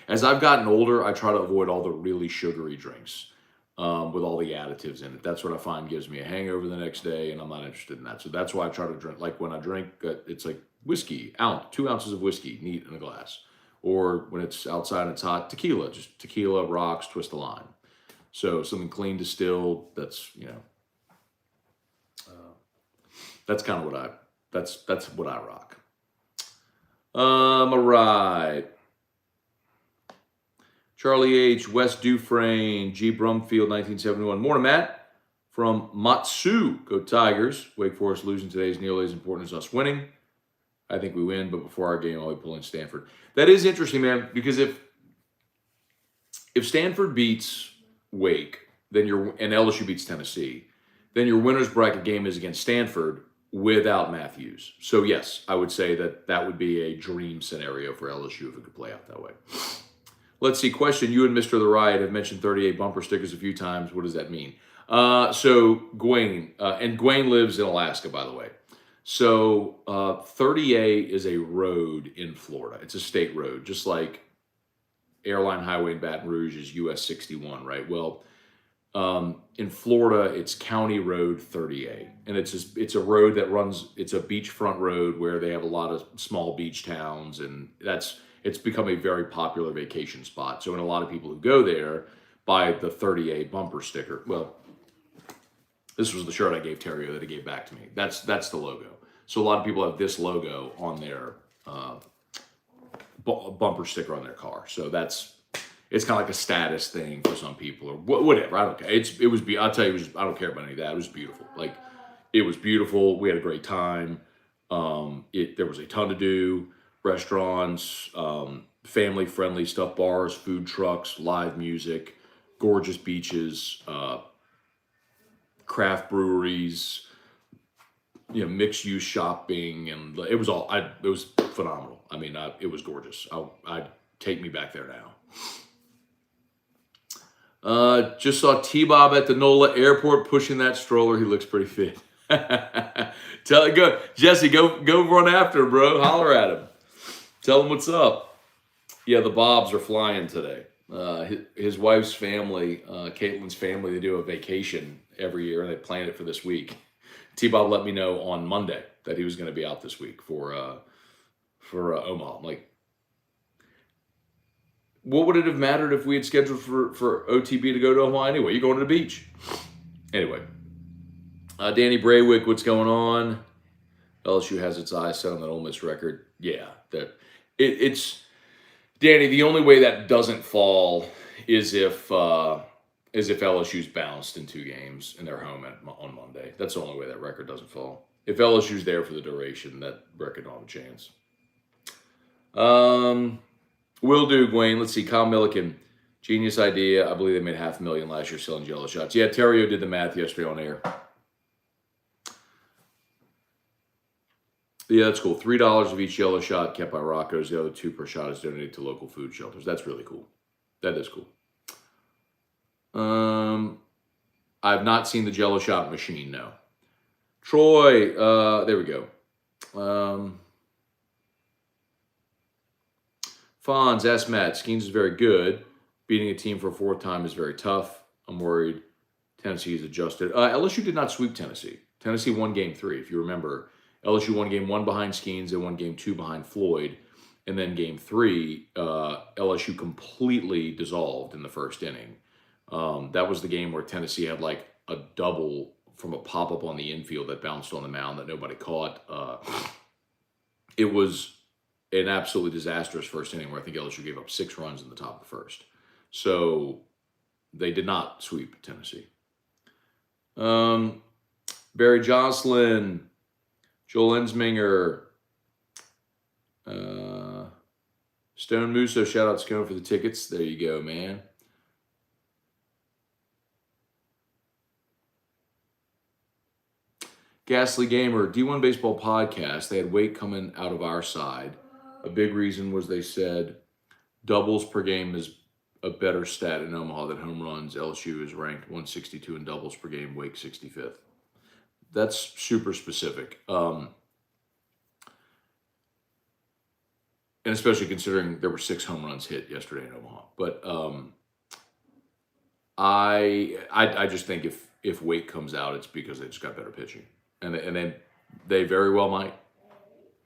as I've gotten older, I try to avoid all the really sugary drinks with all the additives in it. That's what I find gives me a hangover the next day, and I'm not interested in that. So that's why I try to drink. Like, when I drink, it's like whiskey, 2 ounces of whiskey, neat in a glass. Or when it's outside and it's hot, tequila, just tequila, rocks, twist of lime. So something clean distilled, that's, you know, that's kind of that's what I rock. All right. Charlie H., Wes Dufresne, G. Brumfield, 1971. Morning, Matt. From Matsu. Go Tigers. Wake Forest losing today is nearly as important as us winning. I think we win, but before our game, I'll be pulling Stanford. That is interesting, man, because if Stanford beats Wake, and LSU beats Tennessee, then your winner's bracket game is against Stanford without Matthews. So yes, I would say that would be a dream scenario for LSU if it could play out that way. Let's see. Question: you and Mr. The Riot have mentioned 38 bumper stickers a few times. What does that mean? So Gwaine, and Gwaine lives in Alaska, by the way. So 30A is a road in Florida. It's a state road, just like Airline Highway in Baton Rouge is US 61, right? Well, in Florida, it's County Road 30A, and it's a road that runs. It's a beachfront road where they have a lot of small beach towns, and it's become a very popular vacation spot. So, and a lot of people who go there buy the 30A bumper sticker. Well, this was the shirt I gave Terrio that he gave back to me. That's the logo. So a lot of people have this logo on their bumper sticker on their car. So it's kind of like a status thing for some people or whatever. I don't care. I'll tell you, I don't care about any of that. It was beautiful. Like, it was beautiful. We had a great time. There was a ton to do. Restaurants, family friendly stuff, bars, food trucks, live music, gorgeous beaches, craft breweries, mixed use shopping, and it was it was phenomenal. I mean, it was gorgeous. I'd take me back there now. Just saw T-Bob at the NOLA airport pushing that stroller. He looks pretty fit. Jesse, go run after him, bro. Holler at him. Tell him what's up. Yeah, the Bobs are flying today. His wife's family, Caitlin's family, they do a vacation every year, and they planned it for this week. T-Bob let me know on Monday that he was going to be out this week for Omaha. I'm like, what would it have mattered if we had scheduled for OTB to go to Omaha anyway? You're going to the beach. Anyway, Danny Braywick, what's going on? LSU has its eyes set on that Ole Miss record. Yeah, it's Danny. The only way that doesn't fall is if LSU's bounced in 2 games and they're home on Monday. That's the only way that record doesn't fall. If LSU's there for the duration, that record don't have a chance. Will do, Gwen. Let's see. Kyle Milliken, genius idea. I believe they made $500,000 last year selling Jell-O shots. Yeah, Terrio did the math yesterday on air. Yeah, that's cool. $3 of each Jell-O shot kept by Rocco's. The other $2 per shot is donated to local food shelters. That's really cool. That is cool. I've not seen the Jell-O shot machine, no. Troy, there we go. Fonz, ask Matt. Skeens is very good. Beating a team for a 4th time is very tough. I'm worried Tennessee's adjusted. LSU did not sweep Tennessee. Tennessee won game 3, if you remember. LSU won game 1 behind Skeens. They won game 2 behind Floyd. And then game 3, LSU completely dissolved in the first inning. That was the game where Tennessee had like a double from a pop-up on the infield that bounced on the mound that nobody caught. It was an absolutely disastrous first inning where I think LSU gave up 6 runs in the top of the first. So they did not sweep Tennessee. Barry Jocelyn, Joel Ensminger, Stone Musso, shout out Scone for the tickets. There you go, man. Ghastly Gamer, D1 Baseball Podcast. They had Wake coming out of our side. A big reason was they said doubles per game is a better stat in Omaha than home runs. LSU is ranked 162 in doubles per game, Wake 65th. That's super specific. And especially considering there were 6 home runs hit yesterday in Omaha. But I just think if Wake comes out, it's because they just got better pitching. And then they very well might.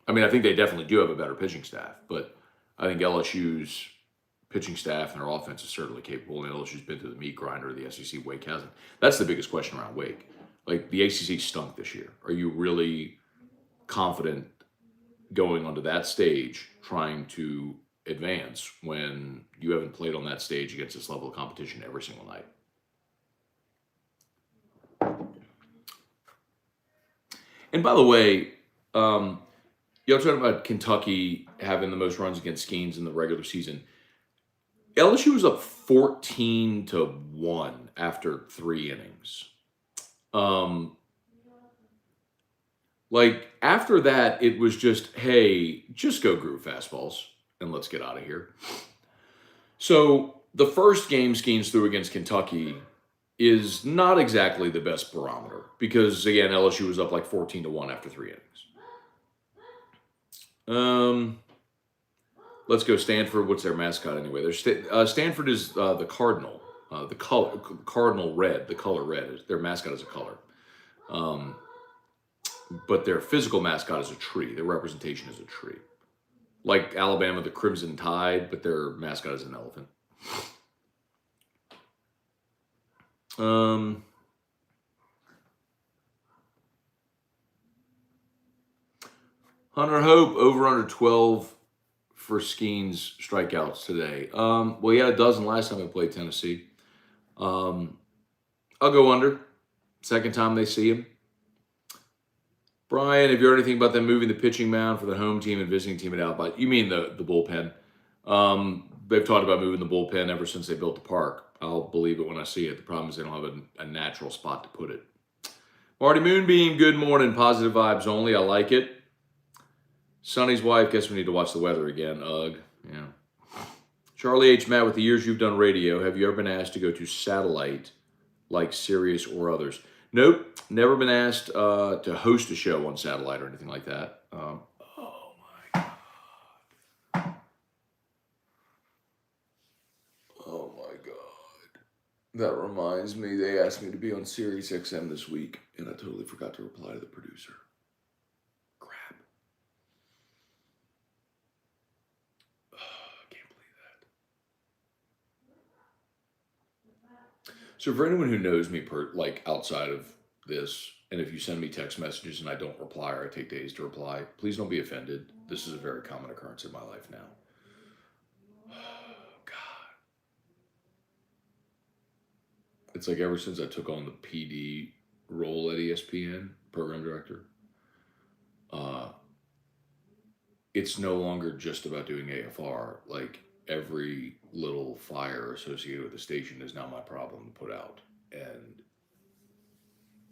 I mean, I think they definitely do have a better pitching staff, but I think LSU's pitching staff and their offense is certainly capable, and LSU's been through the meat grinder of the SEC. Wake hasn't. That's the biggest question around Wake. Like, the ACC stunk this year. Are you really confident going onto that stage trying to advance when you haven't played on that stage against this level of competition every single night? And by the way, y'all talking about Kentucky having the most runs against Skeens in the regular season. LSU was up 14-1 after 3 innings. Like, after that, it was just, hey, just go groove fastballs and let's get out of here. So the first game Skeens threw against Kentucky is not exactly the best barometer because, again, LSU was up like 14-1 after 3 innings. Let's go Stanford. What's their mascot anyway? Stanford is the Cardinal, the color Cardinal red. The color red. Their mascot is a color. But their physical mascot is a tree. Their representation is a tree. Like Alabama, the Crimson Tide, but their mascot is an elephant. Hunter Hope, over under 12 for Skeens strikeouts today. Well, he had a dozen last time I played Tennessee. I'll go under. Second time they see him. Brian, have you heard anything about them moving the pitching mound for the home team and visiting team at Alabama? You mean the bullpen? They've talked about moving the bullpen ever since they built the park. I'll believe it when I see it. The problem is they don't have a natural spot to put it. Marty Moonbeam, good morning. Positive vibes only. I like it. Sonny's wife, guess we need to watch the weather again. Ugh. Yeah. Charlie H. Matt, with the years you've done radio, have you ever been asked to go to satellite like Sirius or others? Nope. Never been asked to host a show on satellite or anything like that. Oh my God. Oh my God. That reminds me, they asked me to be on Sirius XM this week, and I totally forgot to reply to the producer. Crap. I can't believe that. So for anyone who knows me like outside of this, and if you send me text messages and I don't reply or I take days to reply, please don't be offended. This is a very common occurrence in my life now. God. It's like ever since I took on the PD role at ESPN, program director, it's no longer just about doing AFR. Like every little fire associated with the station is now my problem to put out. And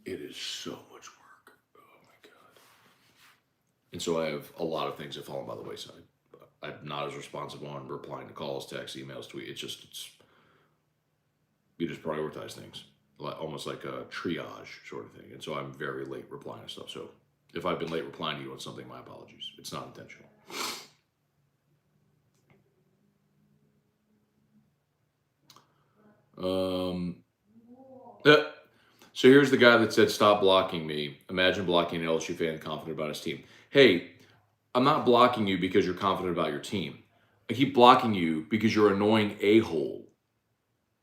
it is so much work. Oh my God. And so I have a lot of things that fall by the wayside. I'm not as responsive on replying to calls, texts, emails, tweets. You just prioritize things, almost like a triage sort of thing. And so I'm very late replying to stuff. So if I've been late replying to you on something, my apologies. It's not intentional. So here's the guy that said, stop blocking me. Imagine blocking an LSU fan confident about his team. Hey, I'm not blocking you because you're confident about your team. I keep blocking you because you're annoying a-hole.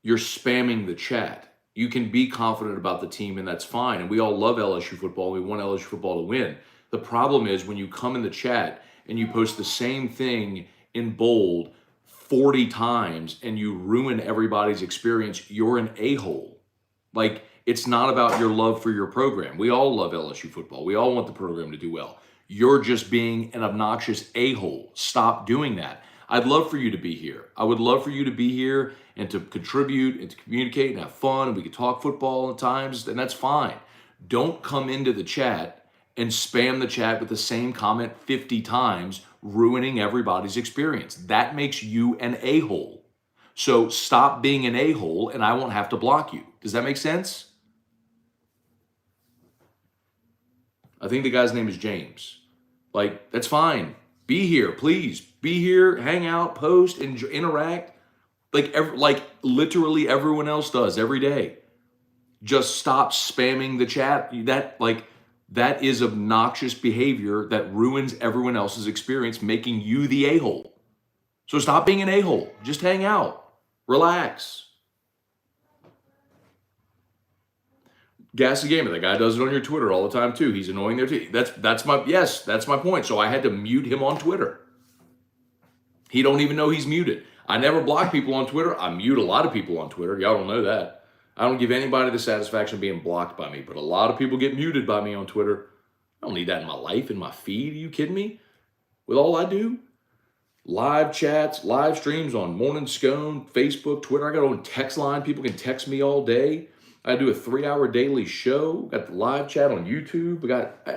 You're spamming the chat. You can be confident about the team, and that's fine. And we all love LSU football. We want LSU football to win. The problem is when you come in the chat and you post the same thing in bold 40 times and you ruin everybody's experience, you're an a-hole. Like, it's not about your love for your program. We all love LSU football. We all want the program to do well. You're just being an obnoxious a-hole. Stop doing that. I'd love for you to be here. I would love for you to be here and to contribute and to communicate and have fun, and we could talk football at times, and that's fine. Don't come into the chat and spam the chat with the same comment 50 times, ruining everybody's experience. That makes you an a-hole. So stop being an a-hole and I won't have to block you. Does that make sense? I think the guy's name is James. Like, that's fine. Be here, please. Be here, hang out, post, and interact. Like literally everyone else does every day. Just stop spamming the chat. That is obnoxious behavior that ruins everyone else's experience, making you the a-hole. So stop being an a-hole. Just hang out. Relax. Gas the Gamer, that guy does it on your Twitter all the time too. He's annoying there too. That's my point. So I had to mute him on Twitter. He don't even know he's muted. I never block people on Twitter. I mute a lot of people on Twitter. Y'all don't know that. I don't give anybody the satisfaction of being blocked by me, but a lot of people get muted by me on Twitter. I don't need that in my life, in my feed. Are you kidding me? With all I do? Live chats, live streams on Morning Scone, Facebook, Twitter. I got on text line. People can text me all day. I do a 3-hour daily show. Got the live chat on YouTube.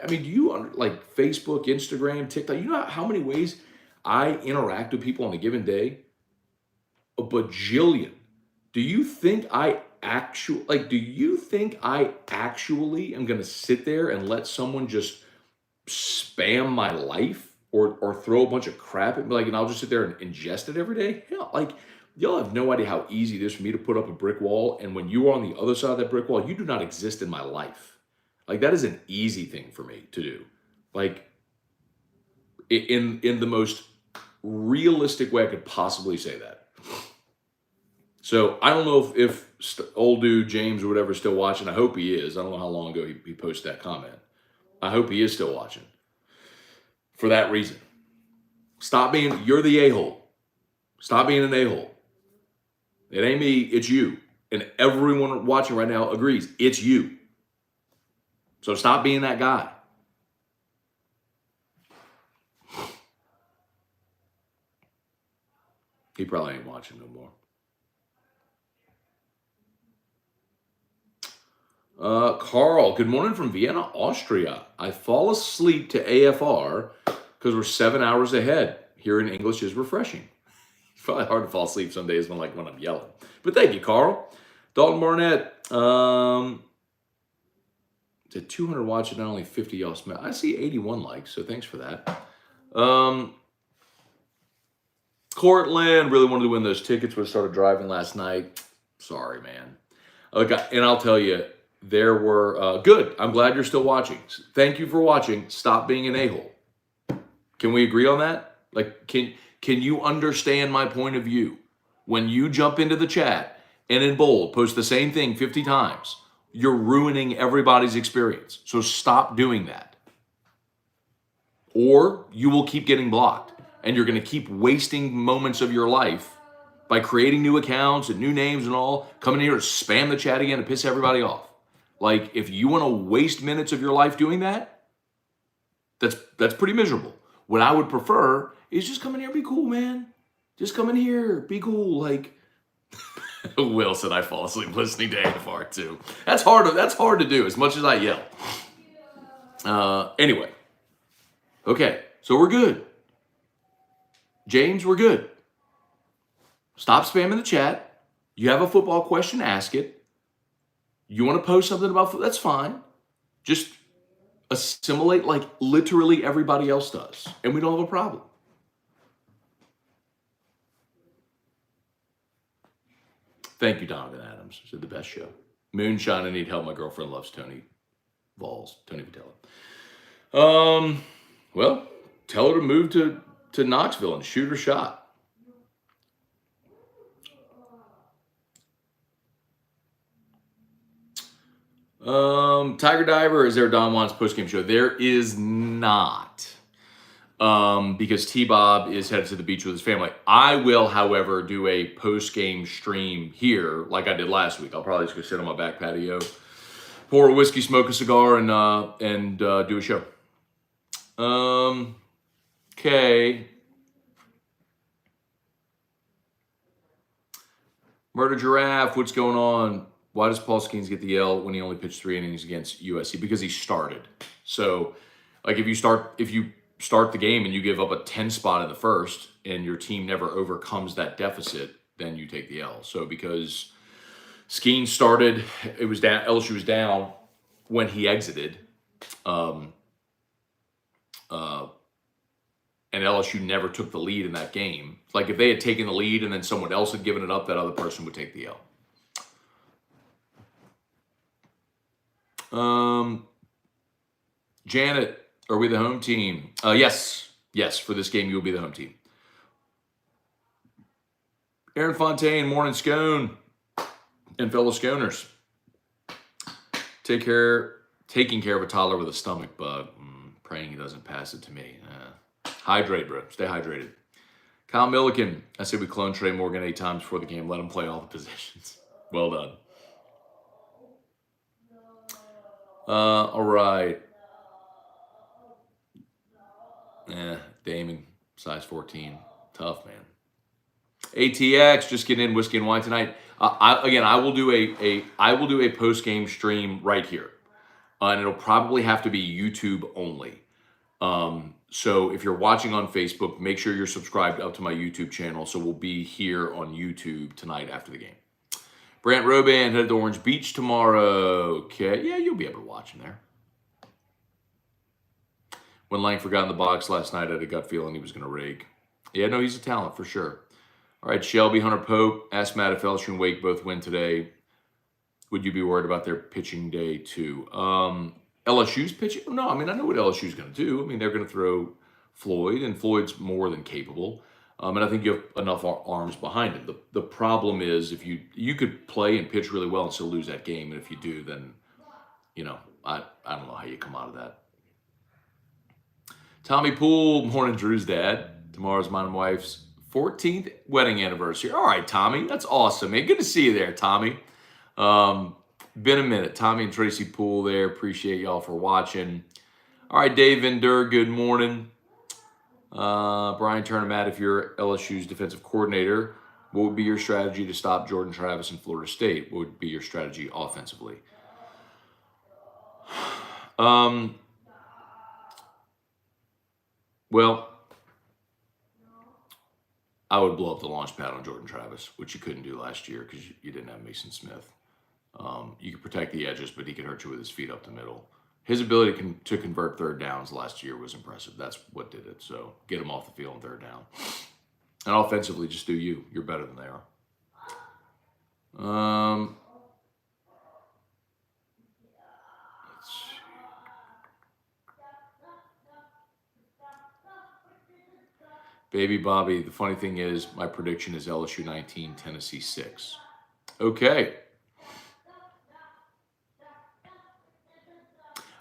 Do you like Facebook, Instagram, TikTok? You know how many ways I interact with people on a given day? A bajillion. Do you think I actually am going to sit there and let someone just spam my life or throw a bunch of crap at me, and I'll just sit there and ingest it every day? Hell, y'all have no idea how easy it is for me to put up a brick wall, and when you are on the other side of that brick wall, you do not exist in my life. That is an easy thing for me to do. In the most realistic way I could possibly say that. So I don't know if old dude James or whatever is still watching. I hope he is. I don't know how long ago he posted that comment. I hope he is still watching. For that reason. You're the a-hole. Stop being an a-hole. It ain't me, it's you. And everyone watching right now agrees, it's you. So stop being that guy. He probably ain't watching no more. Carl, good morning from Vienna, Austria. I fall asleep to AFR because we're 7 hours ahead. Hearing English is refreshing. It's probably hard to fall asleep some days when I'm yelling. But thank you, Carl. Dalton Barnett. It's a 200 watch and not only 50 y'all smell. I see 81 likes, so thanks for that. Cortland, really wanted to win those tickets, but started driving last night. Sorry, man. And I'll tell you, there were, good. I'm glad you're still watching. Thank you for watching. Stop being an a-hole. Can we agree on that? Like, can you understand my point of view? When you jump into the chat and in bold post the same thing 50 times, you're ruining everybody's experience. So stop doing that. Or you will keep getting blocked and you're going to keep wasting moments of your life by creating new accounts and new names and all, coming here to spam the chat again to piss everybody off. Like, if you want to waste minutes of your life doing that, that's pretty miserable. What I would prefer is just come in here, be cool, man. Just come in here, be cool. Like, Will said I fall asleep listening to AFR too. That's hard to do as much as I yell. Anyway. Okay, so we're good. James, we're good. Stop spamming the chat. You have a football question, ask it. You want to post something about football, that's fine. Just assimilate like literally everybody else does, and we don't have a problem. Thank you, Donovan Adams. You said the best show. Moonshine, I need help. My girlfriend loves Tony Vitello. Well, tell her to move to Knoxville and shoot her shot. Tiger Diver, is there a Don Juan's postgame show? There is not. Because T-Bob is headed to the beach with his family. I will, however, do a post-game stream here like I did last week. I'll probably just go sit on my back patio, pour a whiskey, smoke a cigar, and do a show. Okay. Murder Giraffe, what's going on? Why does Paul Skeens get the L when he only pitched 3 innings against USC? Because he started. So, like, if you start the game and you give up a 10 spot in the first and your team never overcomes that deficit, then you take the L. So because Skeens started, it was down, LSU was down when he exited. And LSU never took the lead in that game. Like, if they had taken the lead and then someone else had given it up, that other person would take the L. Janet, are we the home team? Yes. Yes, for this game, you will be the home team. Aaron Fontaine, morning Scone, and fellow Sconers. Taking care of a toddler with a stomach bug. Praying he doesn't pass it to me. Hydrate, bro. Stay hydrated. Kyle Milliken, I said we clone Trey Morgan 8 times before the game. Let him play all the positions. Well done. All right. Damon, size 14. Tough, man. ATX, just getting in whiskey and wine tonight. I will do a post-game stream right here. And it'll probably have to be YouTube only. So if you're watching on Facebook, make sure you're subscribed up to my YouTube channel. So we'll be here on YouTube tonight after the game. Brant Roban headed to Orange Beach tomorrow. Okay, yeah, you'll be able to watch him there. When Langford got in the box last night, I had a gut feeling he was going to rake. Yeah, no, he's a talent for sure. All right, Shelby, Hunter Pope, asked Matt if LSU and Wake both win today. Would you be worried about their pitching day too? LSU's pitching? No, I mean, I know what LSU's going to do. I mean, they're going to throw Floyd, and Floyd's more than capable. And I think you have enough arms behind him. The problem is if you could play and pitch really well and still lose that game. And if you do, then, I don't know how you come out of that. Tommy Poole, morning Drew's dad. Tomorrow's mine and wife's 14th wedding anniversary. All right, Tommy. That's awesome, man. Good to see you there, Tommy. Been a minute. Tommy and Tracy Poole there. Appreciate y'all for watching. All right, Dave Vinder, good morning. Brian Turner, Matt, if you're LSU's defensive coordinator, what would be your strategy to stop Jordan Travis in Florida State? What would be your strategy offensively? Well, I would blow up the launch pad on Jordan Travis, which you couldn't do last year because you didn't have Mason Smith. You could protect the edges, but he could hurt you with his feet up the middle. His ability to convert third downs last year was impressive. That's what did it. So get him off the field on third down. And offensively, just do you. You're better than they are. Let's see. Baby Bobby, the funny thing is, my prediction is LSU 19, Tennessee 6. Okay.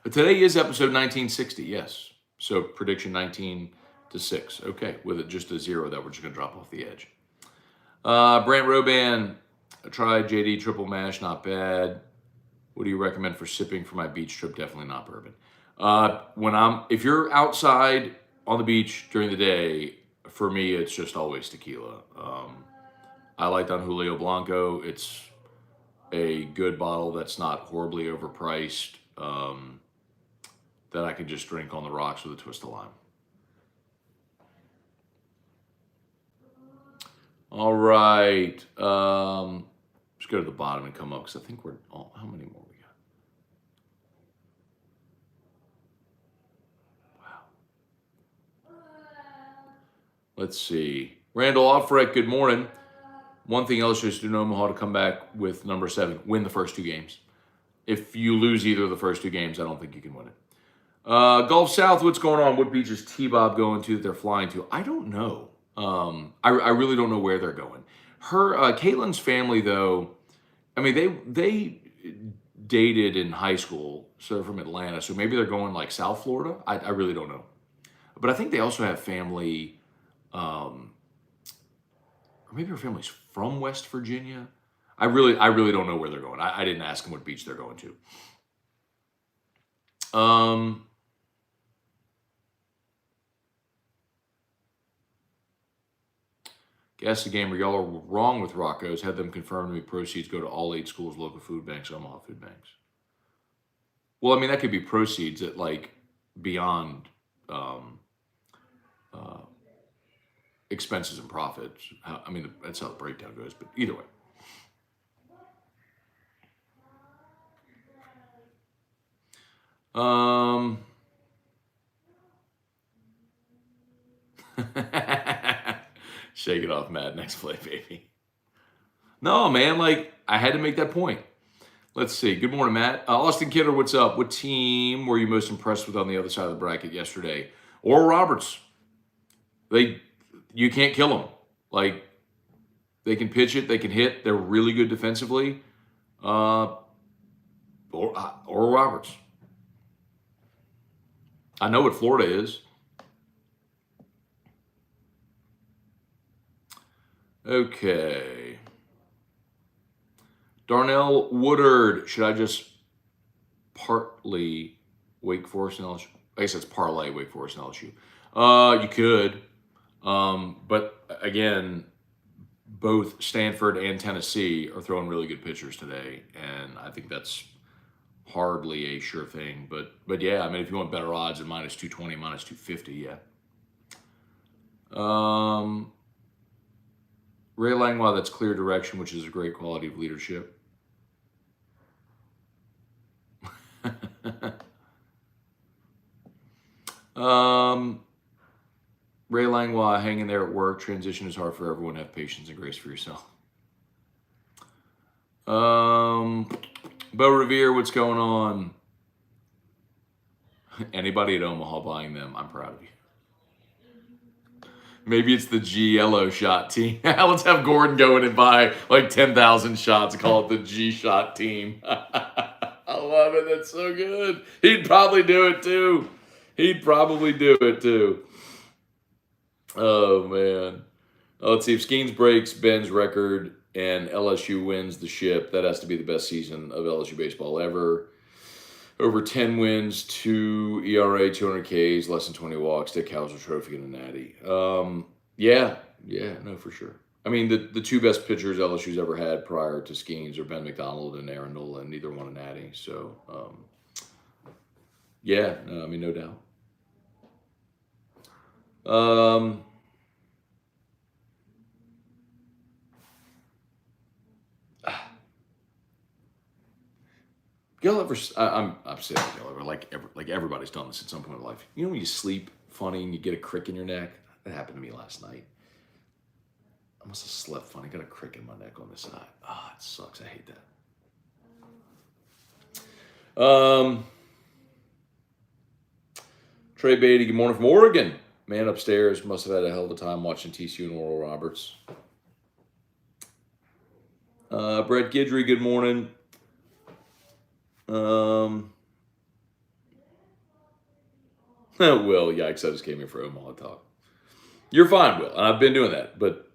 Today is episode 1960, yes. So prediction 19 to 6. Okay, with it just a 0 that we're just going to drop off the edge. Brant Roban, I tried JD Triple Mash, not bad. What do you recommend for sipping for my beach trip? Definitely not bourbon. If you're outside on the beach during the day, for me, it's just always tequila. I like Don Julio Blanco. It's a good bottle that's not horribly overpriced. That I can just drink on the rocks with a twist of lime. All right. Let's go to the bottom and come up because I think we're all, how many more we got? Wow. Let's see. Randall Offreck, good morning. One thing LSU is to do in Omaha to come back with number 7, win the first 2 games. If you lose either of the first 2 games, I don't think you can win it. Gulf South, what's going on? What beach is T-Bob going to that they're flying to? I don't know. I really don't know where they're going. Caitlin's family, though, I mean, they dated in high school, so they're from Atlanta, so maybe they're going like South Florida. I really don't know. But I think they also have family, or maybe her family's from West Virginia. I really don't know where they're going. I didn't ask them what beach they're going to. Guess the gamer, y'all are wrong with Rocco's. Had them confirm to me proceeds go to all 8 schools, local food banks, Omaha food banks. Well, I mean, that could be proceeds at like beyond expenses and profits. I mean, that's how the breakdown goes, but either way. Shake it off, Matt. Next play, baby. No, man, like, I had to make that point. Let's see. Good morning, Matt. Austin Kidder, what's up? What team were you most impressed with on the other side of the bracket yesterday? Oral Roberts. You can't kill them. Like, they can pitch it. They can hit. They're really good defensively. Oral Roberts. I know what Florida is. Okay. Darnell Woodard. Should I just partly Wake Forest and LSU? I guess that's parlay Wake Forest and LSU. You could. But again, both Stanford and Tennessee are throwing really good pitchers today. And I think that's hardly a sure thing. But yeah, I mean, if you want better odds at minus 220, minus 250, yeah. Ray Langlois, that's clear direction, which is a great quality of leadership. Ray Langlois, hang in there at work. Transition is hard for everyone. Have patience and grace for yourself. Bo Revere, what's going on? Anybody at Omaha buying them, I'm proud of you. Maybe it's the Jell-O shot team. Let's have Gordon go in and buy like 10,000 shots and call it the G-shot team. I love it. That's so good. He'd probably do it too. Oh, man. Let's see. If Skeens breaks Ben's record and LSU wins the ship, that has to be the best season of LSU baseball ever. Over 10 wins, 2 ERA, 200 Ks, less than 20 walks, Dick Hauser Trophy, and a natty. Yeah, no, for sure. I mean, the 2 best pitchers LSU's ever had prior to Skeens are Ben McDonald and Aaron Nola, and neither won a natty. So, Yeah, no, I mean, no doubt. Um, y'all ever? I'm saying y'all ever like everybody's done this at some point in life. You know when you sleep funny and you get a crick in your neck? That happened to me last night. I must have slept funny. Got a crick in my neck on this side. Ah, it sucks. I hate that. Trey Beatty, good morning from Oregon. Man upstairs must have had a hell of a time watching TCU and Oral Roberts. Brett Gidry, good morning. Will, yikes, I just came here for Omaha talk. You're fine, Will, and I've been doing that. But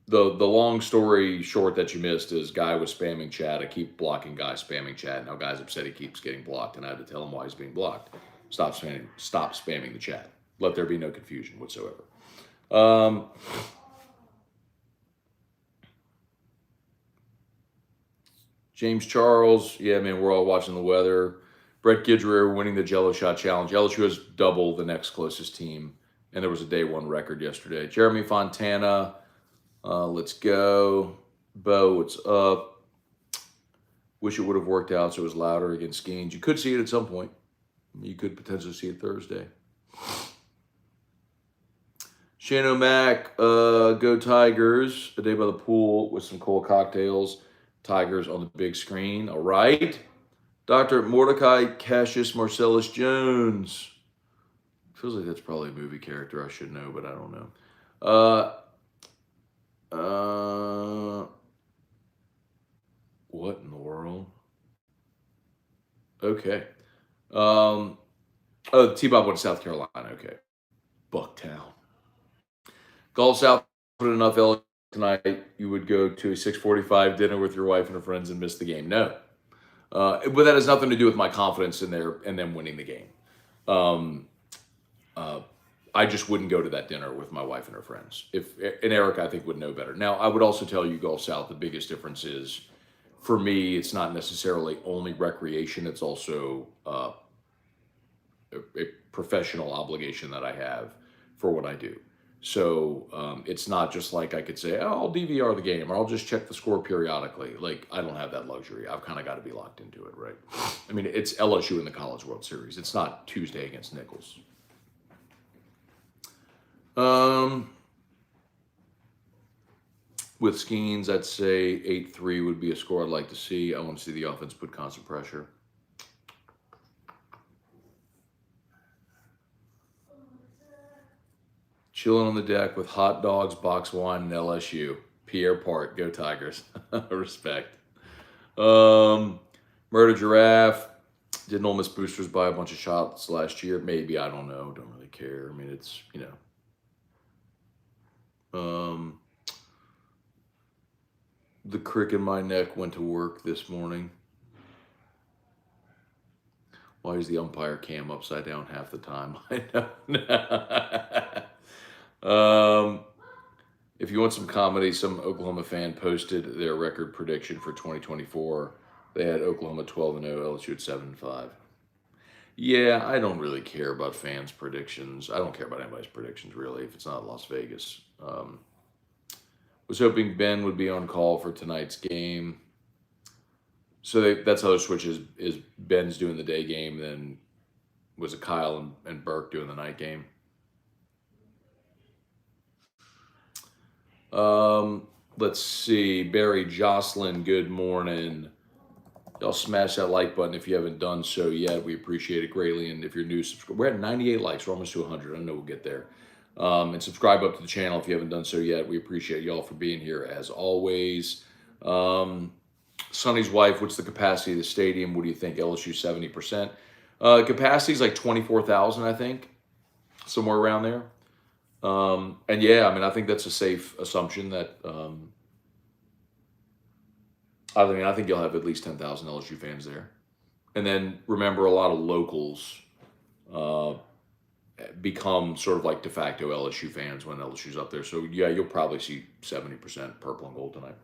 the long story short that you missed is guy was spamming chat. I keep blocking guy spamming chat. Now guy's upset he keeps getting blocked, and I had to tell him why he's being blocked. Stop spamming the chat. Let there be no confusion whatsoever. James Charles, yeah, man, we're all watching the weather. Brett Gidry winning the Jell-O shot challenge. LSU has double the next closest team, and there was a day one record yesterday. Jeremy Fontana, let's go. Bo, what's up? Wish it would have worked out so it was louder against Skeens. You could see it at some point. You could potentially see it Thursday. Shane O'Mac, go Tigers. A day by the pool with some cold cocktails. Tigers on the big screen. All right. Dr. Mordecai Cassius Marcellus Jones. Feels like that's probably a movie character. I should know, but I don't know. What in the world? Okay. Oh, T-Bob went to South Carolina. Okay. Bucktown. Gulf South put enough L tonight, you would go to a 6:45 dinner with your wife and her friends and miss the game. No. But that has nothing to do with my confidence in there and them winning the game. I just wouldn't go to that dinner with my wife and her friends. And Eric, I think, would know better. Now, I would also tell you, Gulf South, the biggest difference is, for me, it's not necessarily only recreation. It's also a professional obligation that I have for what I do. So it's not just like I could say, oh, I'll DVR the game or I'll just check the score periodically. Like, I don't have that luxury. I've kind of got to be locked into it, right? I mean, it's LSU in the College World Series. It's not Tuesday against Nichols. With Skeens, I'd say 8-3 would be a score I'd like to see. I want to see the offense put constant pressure. Chilling on the deck with hot dogs, box wine, and LSU. Pierre Part, go Tigers. Respect. Murder Giraffe. Didn't Ole Miss boosters buy a bunch of shots last year? Maybe, I don't know. Don't really care. I mean, it's, you know. The crick in my neck went to work this morning. Why is the umpire cam upside down half the time? I know. If you want some comedy, some Oklahoma fan posted their record prediction for 2024. They had Oklahoma 12-0, LSU at 7-5. Yeah, I don't really care about fans' predictions. I don't care about anybody's predictions, really, if it's not Las Vegas. Was hoping Ben would be on call for tonight's game. So that's how the switch is Ben's doing the day game, then was it Kyle and Burke doing the night game? Let's see. Barry Jocelyn, good morning. Y'all smash that like button if you haven't done so yet. We appreciate it greatly. And if you're new, subscribe. We're at 98 likes. We're almost to 100. I know we'll get there. And subscribe up to the channel if you haven't done so yet. We appreciate y'all for being here as always. Sonny's wife, what's the capacity of the stadium? What do you think? LSU 70%. Capacity is like 24,000, I think, somewhere around there. And yeah, I mean, I think that's a safe assumption that. I think you'll have at least 10,000 LSU fans there, and then remember, a lot of locals become sort of like de facto LSU fans when LSU's up there. So yeah, you'll probably see 70% purple and gold tonight.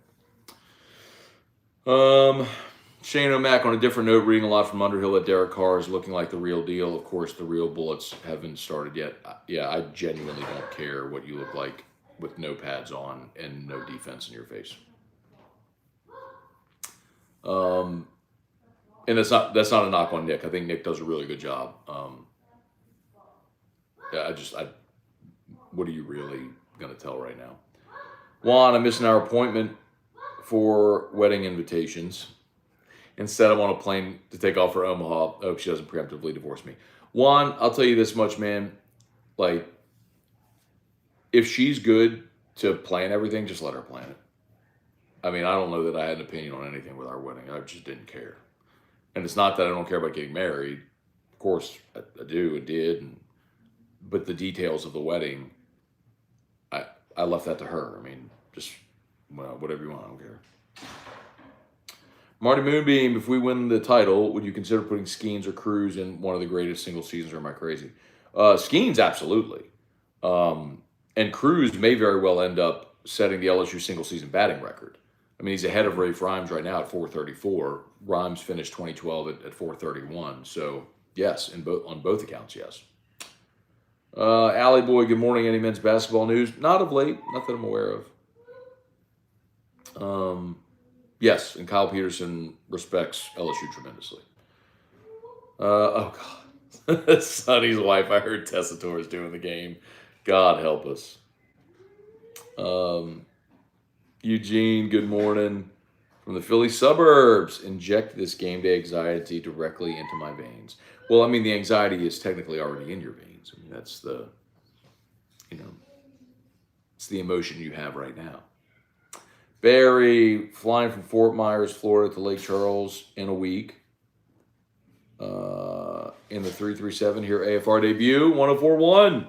Shane O'Mac, on a different note, reading a lot from Underhill that Derek Carr is looking like the real deal. Of course, the real bullets haven't started yet. Yeah, I genuinely don't care what you look like with no pads on and no defense in your face. And that's not a knock on Nick. I think Nick does a really good job. Yeah, what are you really going to tell right now? Juan, I'm missing our appointment for wedding invitations. Instead, I'm on a plane to take off for Omaha. I hope she doesn't preemptively divorce me. Juan, I'll tell you this much, man. Like, if she's good to plan everything, just let her plan it. I mean, I don't know that I had an opinion on anything with our wedding. I just didn't care. And it's not that I don't care about getting married. Of course, I do, I did. But the details of the wedding, I left that to her. I mean, just whatever you want, I don't care. Marty Moonbeam, if we win the title, would you consider putting Skeens or Cruz in one of the greatest single seasons, or am I crazy? Skeens, absolutely. And Cruz may very well end up setting the LSU single season batting record. I mean, he's ahead of Rafe Rhymes right now at 434. Rhymes finished 2012 at 431. So, yes, on both accounts, yes. Alley Boy, good morning. Any men's basketball news? Not of late. Not that I'm aware of. Yes, and Kyle Peterson respects LSU tremendously. Oh, God. Sonny's wife, I heard Tessitore's doing the game. God help us. Eugene, good morning. From the Philly suburbs, inject this game day anxiety directly into my veins. Well, I mean, the anxiety is technically already in your veins. I mean, that's it's the emotion you have right now. Barry, flying from Fort Myers, Florida to Lake Charles in a week. In the 337 here, AFR debut, 1041.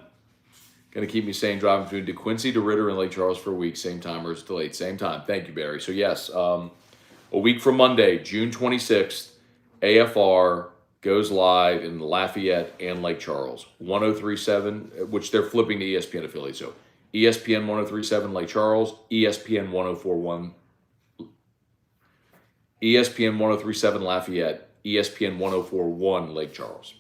Going to keep me sane driving between DeQuincy to Ritter and Lake Charles for a week. Same time or is it delayed? Same time. Thank you, Barry. So, yes, a week from Monday, June 26th, AFR goes live in Lafayette and Lake Charles. 1037, which they're flipping to ESPN affiliate. So, ESPN 1037 Lake Charles, ESPN 1041, ESPN 1037 Lafayette, ESPN 1041 Lake Charles.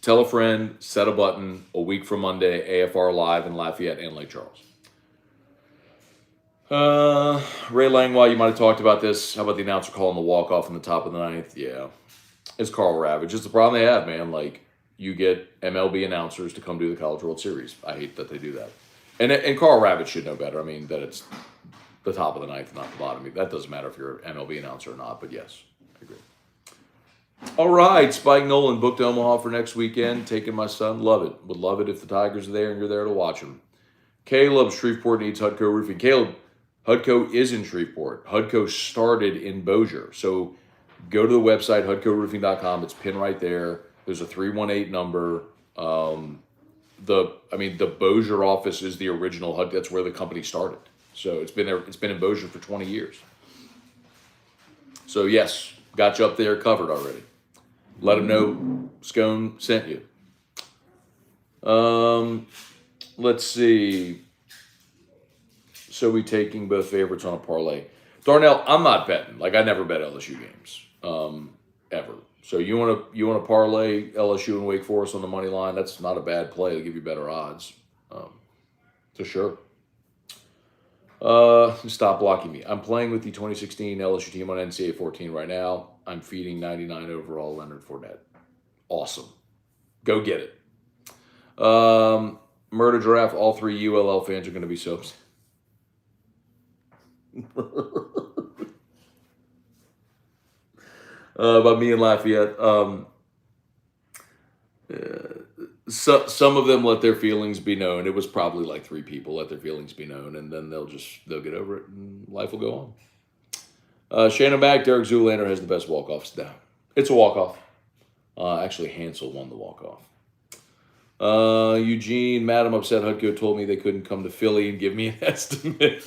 Tell a friend, set a button, a week from Monday, AFR live in Lafayette and Lake Charles. Ray Langlois, you might have talked about this. How about the announcer calling the walk-off in the top of the ninth? Yeah. It's Carl Ravage. It's the problem they have, man. Like, you get MLB announcers to come do the College World Series. I hate that they do that. And Carl Ravage should know better. I mean, that it's the top of the ninth, not the bottom. I mean, that doesn't matter if you're an MLB announcer or not, but yes, I agree. All right, Spike Nolan booked Omaha for next weekend. Taking my son. Love it. Would love it if the Tigers are there and you're there to watch them. Caleb, Shreveport needs Hudco Roofing. Caleb, Hudco is in Shreveport. Hudco started in Bossier. So go to the website, hudcoroofing.com. It's pinned right there. There's a 318 number. The Bossier office is the original HUD. That's where the company started. So it's been there. It's been in Bossier for 20 years. So yes, got you up there covered already. Let them know Scone sent you. Let's see. So we taking both favorites on a parlay. Darnell, I'm not betting. Like, I never bet LSU games, ever. So you want to parlay LSU and Wake Forest on the money line? That's not a bad play. It'll give you better odds, for sure. Stop blocking me. I'm playing with the 2016 LSU team on NCAA 14 right now. I'm feeding 99 overall Leonard Fournette. Awesome. Go get it. Murder Giraffe, all three ULL fans are going to be so upset. About me and Lafayette. Some of them let their feelings be known. It was probably like 3 people let their feelings be known, and then they'll get over it, and life will go on. Shannon Mack, Derek Zoolander has the best walk-offs. No, it's a walk-off. Actually, Hansel won the walk-off. Eugene, Madam upset Hudco told me they couldn't come to Philly and give me an estimate.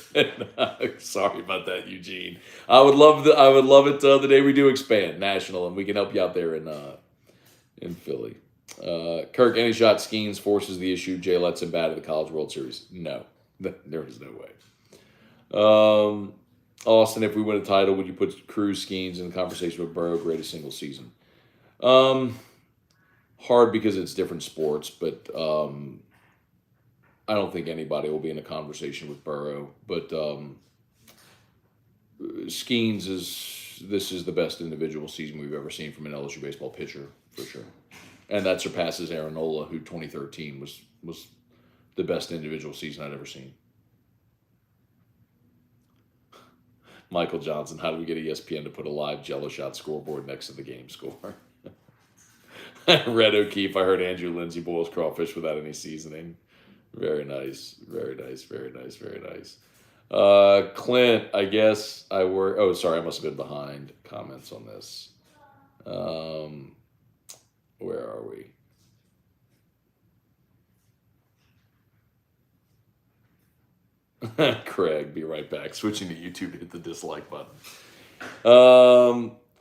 Sorry about that, Eugene. I would love it the day we do expand national and we can help you out there in Philly. Kirk, any shot Skeens forces the issue. Jay lets him bat at the College World Series. No, there is no way. Austin, if we win a title, would you put Cruz, Skeens in the conversation with Burrow, greatest single season? Hard because it's different sports, but I don't think anybody will be in a conversation with Burrow. But Skeens this is the best individual season we've ever seen from an LSU baseball pitcher, for sure. And that surpasses Aaron Nola, who 2013 was the best individual season I'd ever seen. Michael Johnson, how do we get ESPN to put a live Jell-O shot scoreboard next to the game score? Red O'Keefe, I heard Andrew Lindsay boils crawfish without any seasoning. Very nice, very nice, very nice, very nice. Clint, I guess I work. Oh, sorry, I must have been behind comments on this. Where are we? Craig, be right back. Switching to YouTube to hit the dislike button.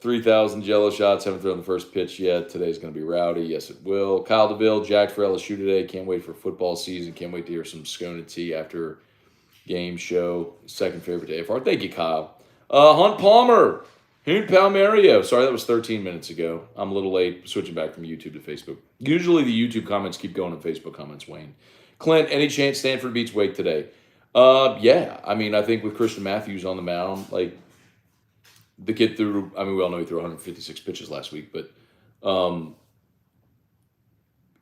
3,000 Jell-O shots. Haven't thrown the first pitch yet. Today's going to be rowdy. Yes, it will. Kyle DeVille, jacked for LSU today. Can't wait for football season. Can't wait to hear some Scone and tea after game show. Second favorite to AFR. Thank you, Kyle. Hunt Palmer. Hoon Palmario. Sorry, that was 13 minutes ago. I'm a little late switching back from YouTube to Facebook. Usually the YouTube comments keep going on Facebook comments, Wayne. Clint, any chance Stanford beats Wake today? Yeah. I mean, I think with Christian Matthews on the mound, like, the kid threw, I mean, we all know he threw 156 pitches last week, but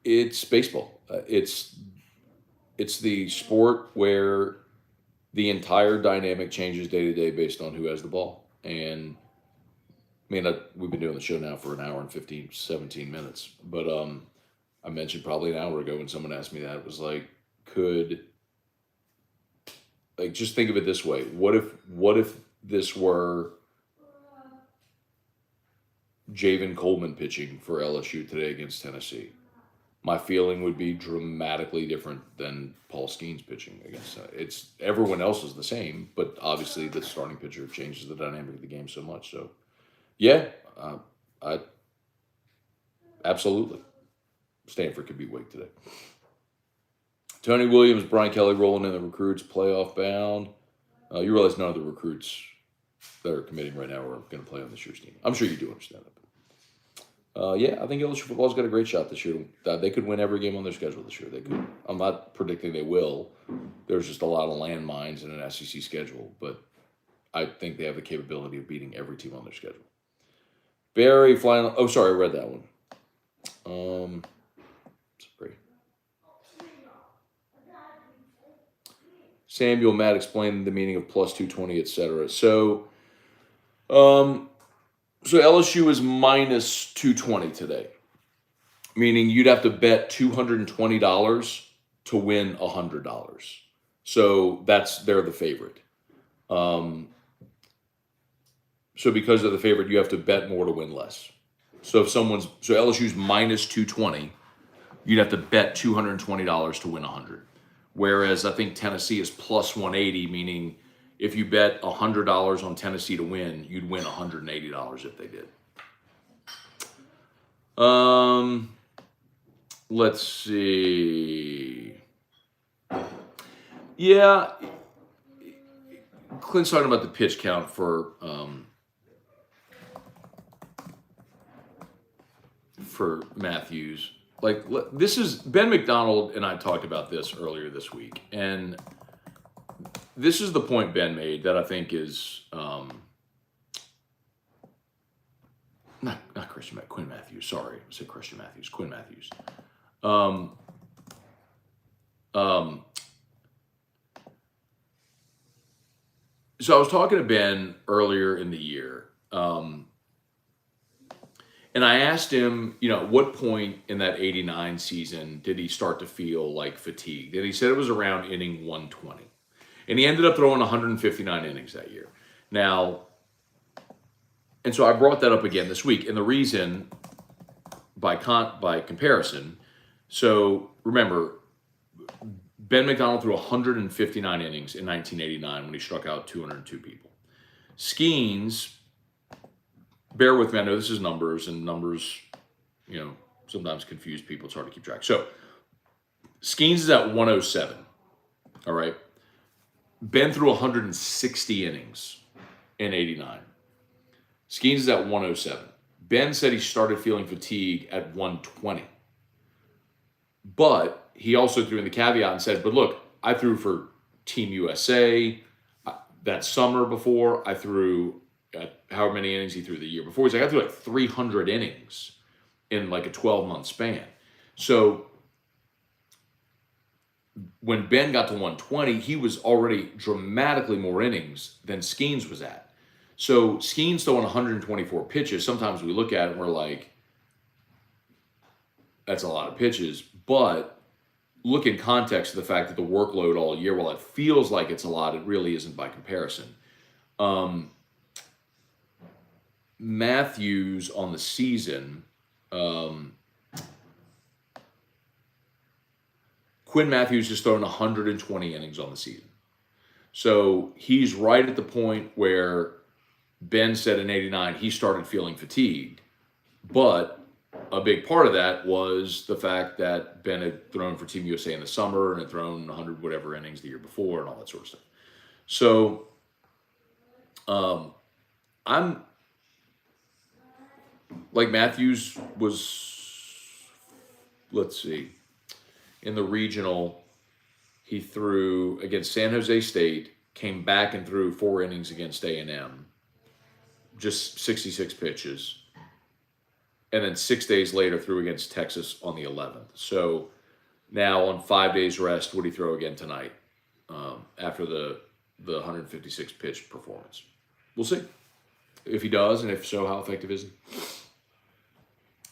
it's baseball. It's the sport where the entire dynamic changes day to day based on who has the ball. And I mean, we've been doing the show now for an hour and 15, 17 minutes. But I mentioned probably an hour ago when someone asked me that, it was like, just think of it this way. What if this were Javen Coleman pitching for LSU today against Tennessee? My feeling would be dramatically different than Paul Skeens pitching against. It's everyone else is the same, but obviously the starting pitcher changes the dynamic of the game so much. So, yeah, I absolutely Stanford could beat Wake today. Tony Williams, Brian Kelly rolling in the recruits, playoff bound. You realize none of the recruits that are committing right now are going to play on this year's team. I'm sure you do understand that. Yeah, I think LSU football's got a great shot this year. They could win every game on their schedule this year. They could. I'm not predicting they will. There's just a lot of landmines in an SEC schedule, but I think they have the capability of beating every team on their schedule. Barry flying. Oh, sorry, I read that one. Sorry. Samuel Matt explained the meaning of plus 220, etc. So LSU is minus 220 today, meaning you'd have to bet $220 to win $100. So they're the favorite. So because they're the favorite, you have to bet more to win less. So LSU's minus 220, you'd have to bet $220 to win 100. Whereas I think Tennessee is plus 180, meaning if you bet $100 on Tennessee to win, you'd win $180 if they did. Let's see. Yeah, Clint's talking about the pitch count for Matthews. Like, this is Ben McDonald and I talked about this earlier this week, and this is the point Ben made that I think is not Quinn Matthews. Sorry, I said Christian Matthews. Quinn Matthews. So I was talking to Ben earlier in the year, and I asked him, at what point in that 89 season did he start to feel like fatigued? And he said it was around inning 120. And he ended up throwing 159 innings that year. Now, and so I brought that up again this week. And the reason, by comparison, so remember, Ben McDonald threw 159 innings in 1989 when he struck out 202 people. Skeens, bear with me, I know this is numbers, and numbers, sometimes confuse people. It's hard to keep track. So, Skeens is at 107, all right? Ben threw 160 innings in 89. Skeens is at 107. Ben said he started feeling fatigue at 120. But he also threw in the caveat and said, but look, I threw for Team USA that summer before. I threw however many innings he threw the year before. He's like, I threw like 300 innings in like a 12-month span. So when Ben got to 120, he was already dramatically more innings than Skeens was at. So Skeens throwing 124 pitches, sometimes we look at it and we're like, that's a lot of pitches. But look in context to the fact that the workload all year, while it feels like it's a lot, it really isn't by comparison. Matthews on the season, Quinn Matthews has thrown 120 innings on the season. So he's right at the point where Ben said in 89 he started feeling fatigued. But a big part of that was the fact that Ben had thrown for Team USA in the summer and had thrown 100 whatever innings the year before and all that sort of stuff. So I'm like Matthews was, let's see, in the regional, he threw against San Jose State, came back and threw 4 innings against A&M, just 66 pitches. And then 6 days later threw against Texas on the 11th. So now on 5 days rest, would he throw again tonight after the 156 pitch performance? We'll see if he does, and if so, how effective is he?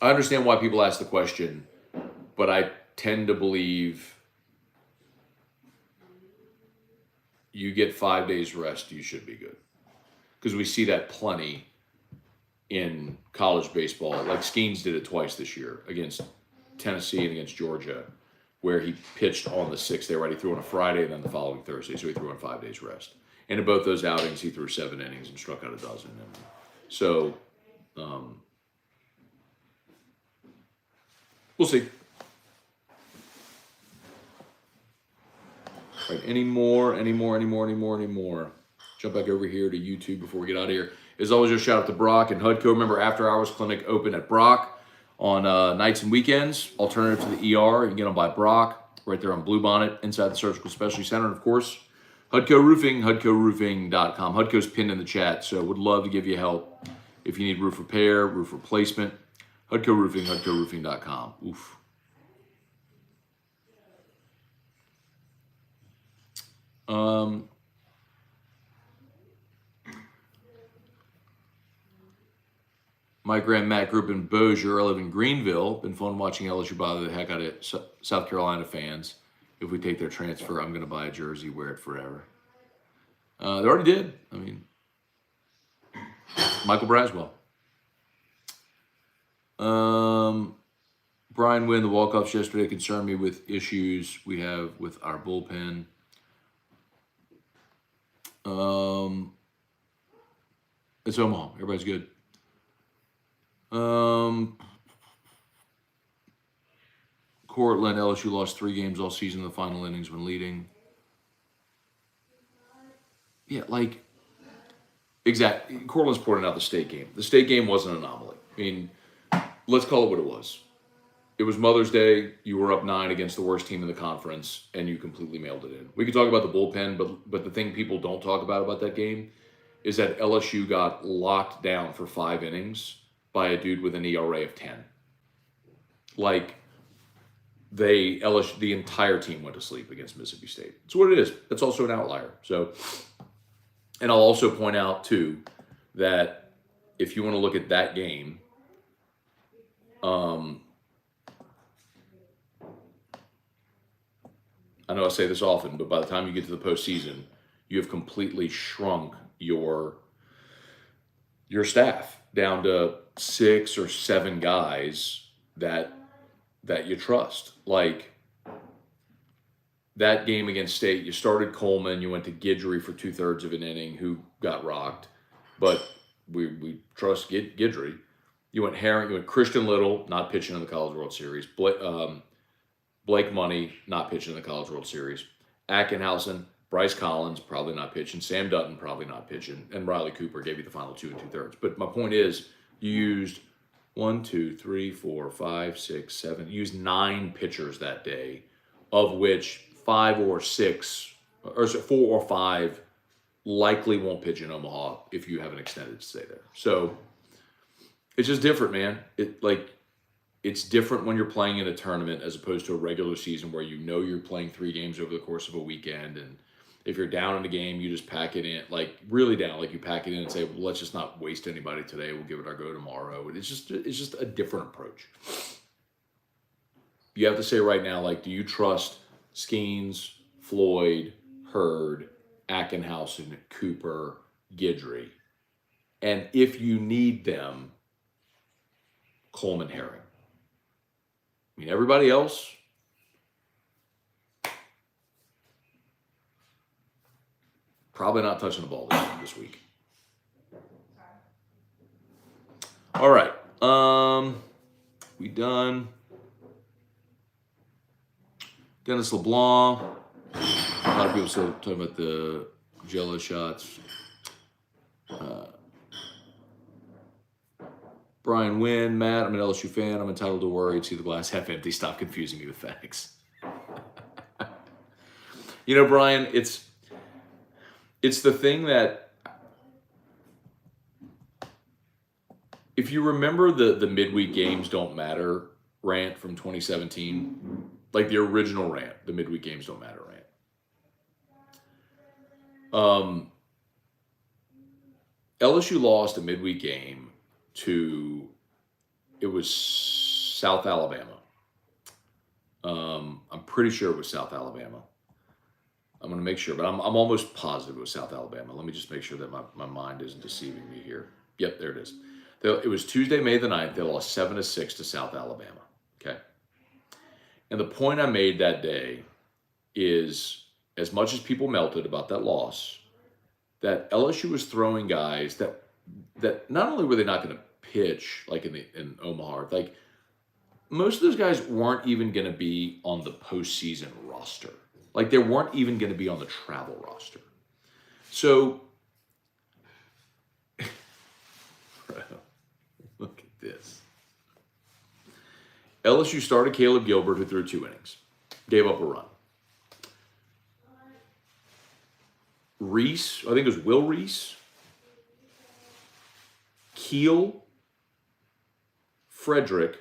I understand why people ask the question, but I tend to believe you get 5 days rest, you should be good. Because we see that plenty in college baseball. Like Skeens did it twice this year against Tennessee and against Georgia, where he pitched on the 6th day, right? He threw on a Friday and then the following Thursday, so he threw on 5 days rest. And in both those outings, he threw 7 innings and struck out a dozen. And so we'll see. All right, any more? Jump back over here to YouTube before we get out of here. As always, just shout out to Brock and Hudco. Remember, after hours clinic open at Brock on nights and weekends. Alternative to the ER, you can get them by Brock right there on Bluebonnet inside the Surgical Specialty Center. And of course, Hudco Roofing, HudcoRoofing.com. Hudco's pinned in the chat, so would love to give you help if you need roof repair, roof replacement. Hudco Roofing, HudcoRoofing.com. Oof. My grand Matt group in Bossier. I live in Greenville. Been fun watching LSU bother the heck out of South Carolina fans. If we take their transfer, I'm going to buy a jersey, wear it forever. They already did. I mean, Michael Braswell. Brian Wynn, the walk-offs yesterday concerned me with issues we have with our bullpen. It's Omaha. Everybody's good. Cortland, LSU lost 3 games all season in the final innings when leading. Yeah, like, exactly. Cortland's pointing out the state game. The state game was an anomaly. I mean, let's call it what it was. It was Mother's Day. You were up 9 against the worst team in the conference, and you completely mailed it in. We could talk about the bullpen, but the thing people don't talk about that game is that LSU got locked down for 5 innings by a dude with an ERA of 10. Like, the entire team went to sleep against Mississippi State. It's what it is. That's also an outlier. So, and I'll also point out, too, that if you want to look at that game, I know I say this often, but by the time you get to the postseason, you have completely shrunk your staff down to 6 or 7 guys that you trust. Like that game against State, you started Coleman, you went to Guidry for 2/3 of an inning, who got rocked, but we trust Guidry. You went Herring, you went Christian Little, not pitching in the College World Series. Blake Money, not pitching in the College World Series. Atkinhausen, Bryce Collins, probably not pitching. Sam Dutton, probably not pitching. And Riley Cooper gave you the final 2 2/3. But my point is, you used 1, 2, 3, 4, 5, 6, 7. You used 9 pitchers that day, of which 5 or 6, or 4 or 5 likely won't pitch in Omaha if you have an extended stay there. So it's just different, man. It's different when you're playing in a tournament as opposed to a regular season where you know you're playing 3 games over the course of a weekend, and if you're down in a game, you just pack it in, like really down, like you pack it in and say, well, let's just not waste anybody today. We'll give it our go tomorrow. And it's just a different approach. You have to say right now, like, do you trust Skeens, Floyd, Hurd, Ackenhausen, Cooper, Guidry? And if you need them, Coleman, Herring. I mean, everybody else, probably not touching the ball this week. All right. We done. Dennis LeBlanc. A lot of people still talking about the Jell-O shots. Brian Wynn, Matt, I'm an LSU fan. I'm entitled to worry and see the glass half empty. Stop confusing me with facts. You know, Brian, it's the thing that, if you remember the midweek games don't matter rant from 2017, like the original rant, the midweek games don't matter rant. LSU lost a midweek game to, it was South Alabama. I'm pretty sure it was South Alabama. I'm going to make sure, but I'm almost positive it was South Alabama. Let me just make sure that my mind isn't deceiving me here. Yep, there it is. It was Tuesday, May the 9th. They lost 7-6 to South Alabama. Okay. And the point I made that day is, as much as people melted about that loss, that LSU was throwing guys that not only were they not going to pitch like in Omaha, like most of those guys weren't even going to be on the postseason roster. Like they weren't even going to be on the travel roster. So, look at this. LSU started Caleb Gilbert, who threw 2 innings, gave up a run. Reese, I think it was Will Reese, Keel, Frederick,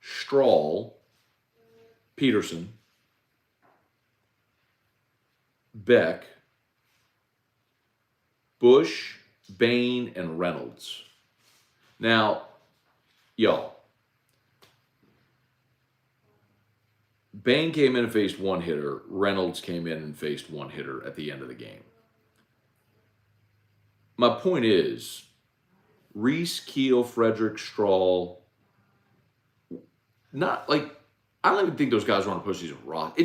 Strahl, Peterson, Beck, Bush, Bain, and Reynolds. Now, y'all, Bain came in and faced 1 hitter. Reynolds came in and faced 1 hitter at the end of the game. My point is, Reese, Keel, Frederick, Strahl, not like, I don't even think those guys were on a postseason roster.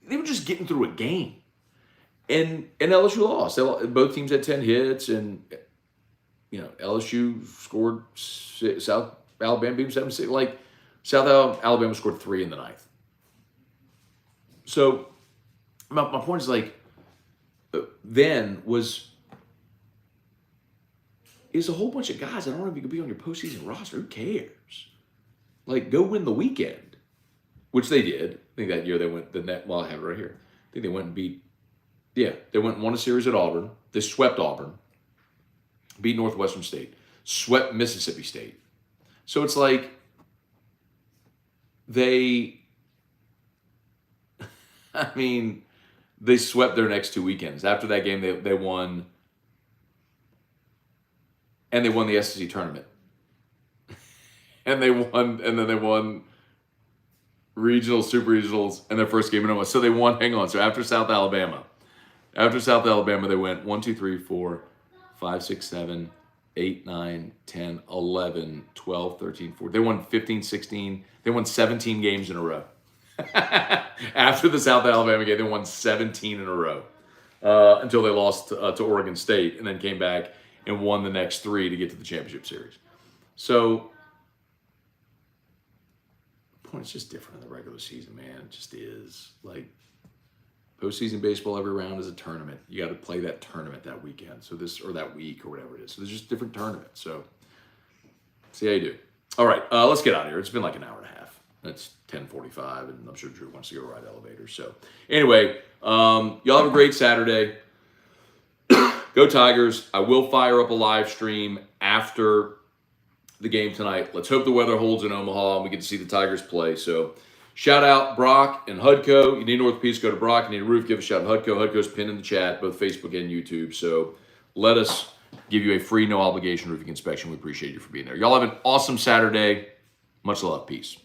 They were just getting through a game. And LSU lost. Both teams had 10 hits, and LSU scored, South Alabama beat them 7-6. Like, South Alabama scored 3 in the 9th. So my point is, like, then is a whole bunch of guys. I don't know if you could be on your postseason roster. Who cares? Like, go win the weekend, which they did. I think that year they went I have it right here. I think they went and they went and won a series at Auburn. They swept Auburn, beat Northwestern State, swept Mississippi State. So it's like they swept their next 2 weekends. After that game, they won, and they won the SEC tournament. And then they won regionals, super regionals, and their first game in Omaha. So they won, so after South Alabama, they went 1, 2, 3, 4, 5, 6, 7, 8, 9, 10, 11, 12, 13, 14. They won 15, 16. They won 17 games in a row. After the South Alabama game, they won 17 in a row until they lost to Oregon State, and then came back and won the next 3 to get to the championship series. So, the point is just different in the regular season, man. It just is. Like, Postseason baseball, every round is a tournament. You got to play that tournament that weekend. So or that week or whatever it is. So there's just different tournaments. So see how you do. All right, let's get out of here. It's been like an hour and a half. It's 10:45, and I'm sure Drew wants to go ride elevators. So anyway, y'all have a great Saturday. Go Tigers. I will fire up a live stream after the game tonight. Let's hope the weather holds in Omaha and we get to see the Tigers play. So shout out Brock and Hudco. You need an orthopedist, go to Brock. You need a roof, give a shout out to Hudco. Hudco's pinned in the chat, both Facebook and YouTube. So let us give you a free, no obligation roofing inspection. We appreciate you for being there. Y'all have an awesome Saturday. Much love. Peace.